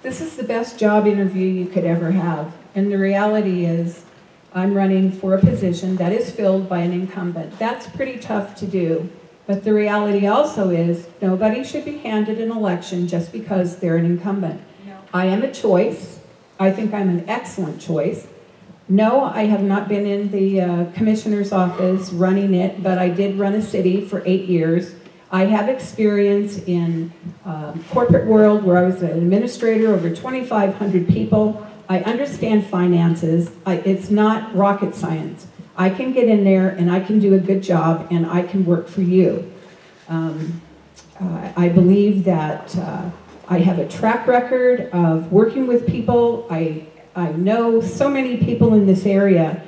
E: This is the best job interview you could ever have. And the reality is, I'm running for a position that is filled by an incumbent. That's pretty tough to do. But the reality also is, nobody should be handed an election just because they're an incumbent. No. I am a choice. I think I'm an excellent choice. No, I have not been in the commissioner's office running it, but I did run a city for 8 years. I have experience in corporate world where I was an administrator over 2,500 people. I understand finances. It's not rocket science. I can get in there and I can do a good job and I can work for you. I believe that I have a track record of working with people. I know so many people in this area,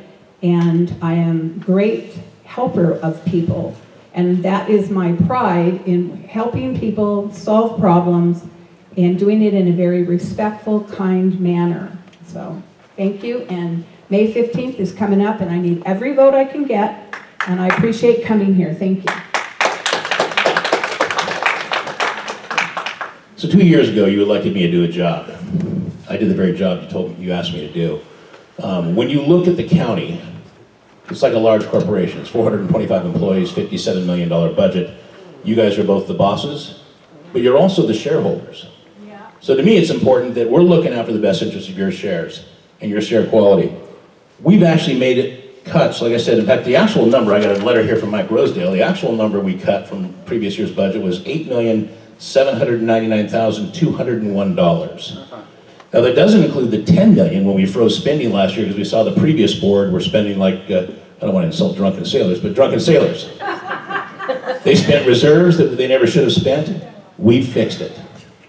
E: and I am a great helper of people. And that is my pride, in helping people solve problems and doing it in a very respectful, kind manner. So thank you, and May 15th is coming up, and I need every vote I can get, and I appreciate coming here. Thank you.
G: So 2 years ago, you elected me to do a job. I did the very job you asked me to do. When you look at the county, it's like a large corporation. It's 425 employees, $57 million budget. You guys are both the bosses, but you're also the shareholders. Yeah. So to me, it's important that we're looking out for the best interest of your shares and your share quality. We've actually made it cuts, like I said. In fact, the actual number, I got a letter here from Mike Rosedale, the actual number we cut from previous year's budget was $8,799,201. Now that doesn't include the $10 million when we froze spending last year, because we saw the previous board were spending like, I don't want to insult drunken sailors, but drunken sailors. They spent reserves that they never should have spent. We fixed it.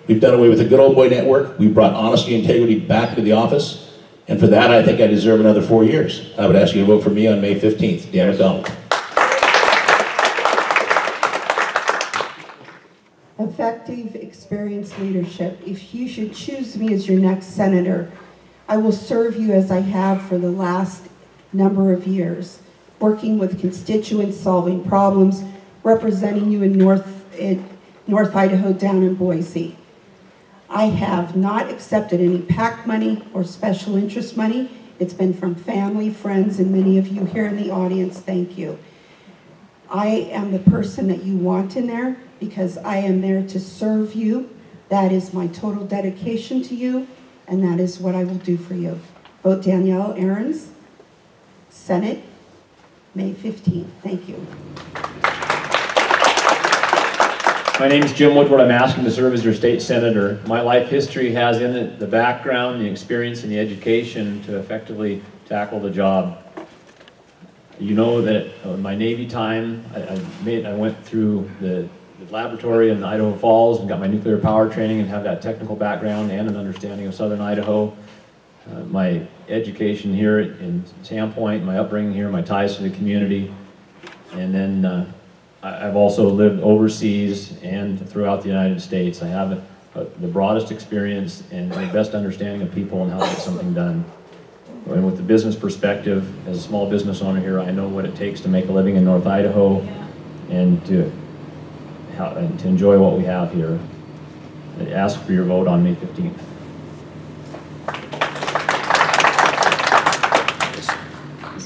G: We've done away with the good old boy network. We brought honesty and integrity back into the office. And for that, I think I deserve another 4 years. I would ask you to vote for me on May 15th. Dan McDonald.
J: Effective, experienced leadership. If you should choose me as your next senator, I will serve you as I have for the last number of years, working with constituents, solving problems, representing you in North Idaho, down in Boise. I have not accepted any PAC money or special interest money. It's been from family, friends, and many of you here in the audience. Thank you. I am the person that you want in there, because I am there to serve you. That is my total dedication to you, and that is what I will do for you. Vote Danielle Ahrens, Senate, May 15th. Thank you.
K: My name is Jim Woodward. I'm asking to serve as your state senator. My life history has in it the background, the experience, and the education to effectively tackle the job. You know that in my Navy time, I went through the laboratory in Idaho Falls and got my nuclear power training and have that technical background and an understanding of southern Idaho. My education here in Sandpoint, my upbringing here, my ties to the community, and then I've also lived overseas and throughout the United States. I have the broadest experience and the best understanding of people and how to get something done. And with the business perspective, as a small business owner here, I know what it takes to make a living in North Idaho and to enjoy what we have here. I ask for your vote on May 15th.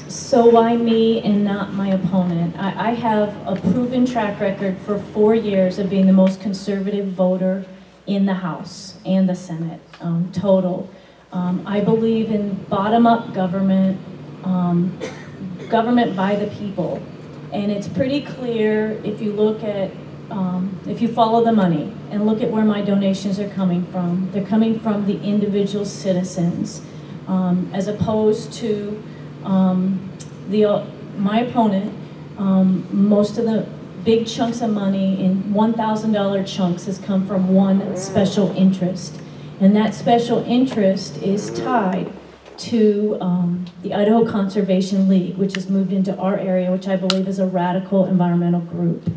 H: So why me and not my opponent? I have a proven track record for 4 years of being the most conservative voter in the House and the Senate, total. I believe in bottom-up government, government by the people. And it's pretty clear if you look at, if you follow the money and look at where my donations are coming from. They're coming from the individual citizens, as opposed to my opponent. Most of the big chunks of money in $1,000 chunks has come from one special interest. And that special interest is tied to the Idaho Conservation League, which has moved into our area, which I believe is a radical environmental group.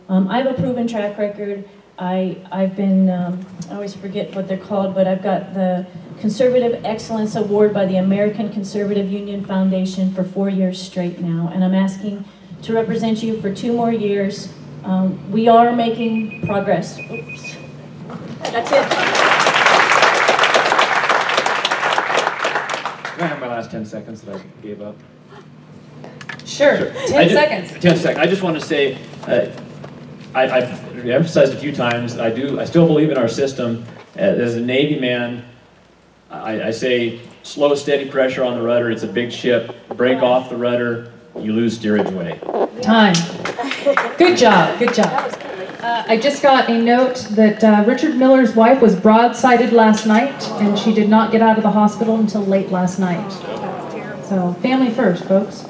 H: I have a proven track record I've been, I always forget what they're called, but I've got the Conservative Excellence Award by the American Conservative Union Foundation for 4 years straight now, and I'm asking to represent you for 2 more years. We are making progress. Oops. That's it.
K: Can I have my last 10 seconds that I gave up?
A: Sure. 10 seconds.
K: 10 seconds. I just want to say, I've emphasized a few times, I still believe in our system. As a Navy man, I say slow, steady pressure on the rudder. It's a big ship. Break off the rudder, you lose steerage way.
A: Time. Good job. Good job. I just got a note that Richard Miller's wife was broadsided last night, and she did not get out of the hospital until late last night. So, family first, folks.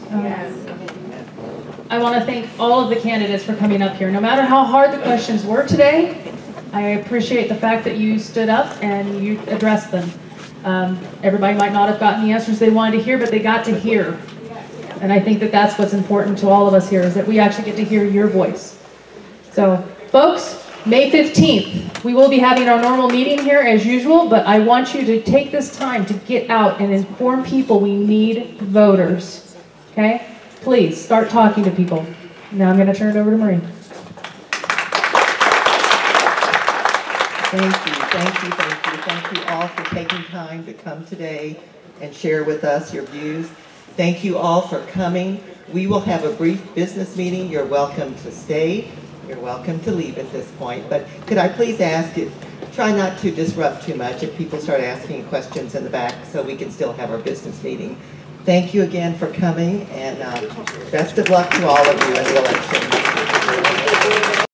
A: I want to thank all of the candidates for coming up here. No matter how hard the questions were today, I appreciate the fact that you stood up and you addressed them. Everybody might not have gotten the answers they wanted to hear, but they got to hear. And I think that that's what's important to all of us here, is that we actually get to hear your voice. So, folks, May 15th, we will be having our normal meeting here as usual, but I want you to take this time to get out and inform people we need voters. Okay? Please, start talking to people. Now I'm going to turn it over to Marie.
M: Thank you, thank you, thank you. Thank you all for taking time to come today and share with us your views. Thank you all for coming. We will have a brief business meeting. You're welcome to stay. You're welcome to leave at this point. But could I please ask you, try not to disrupt too much if people start asking questions in the back so we can still have our business meeting. Thank you again for coming, and best of luck to all of you in the election.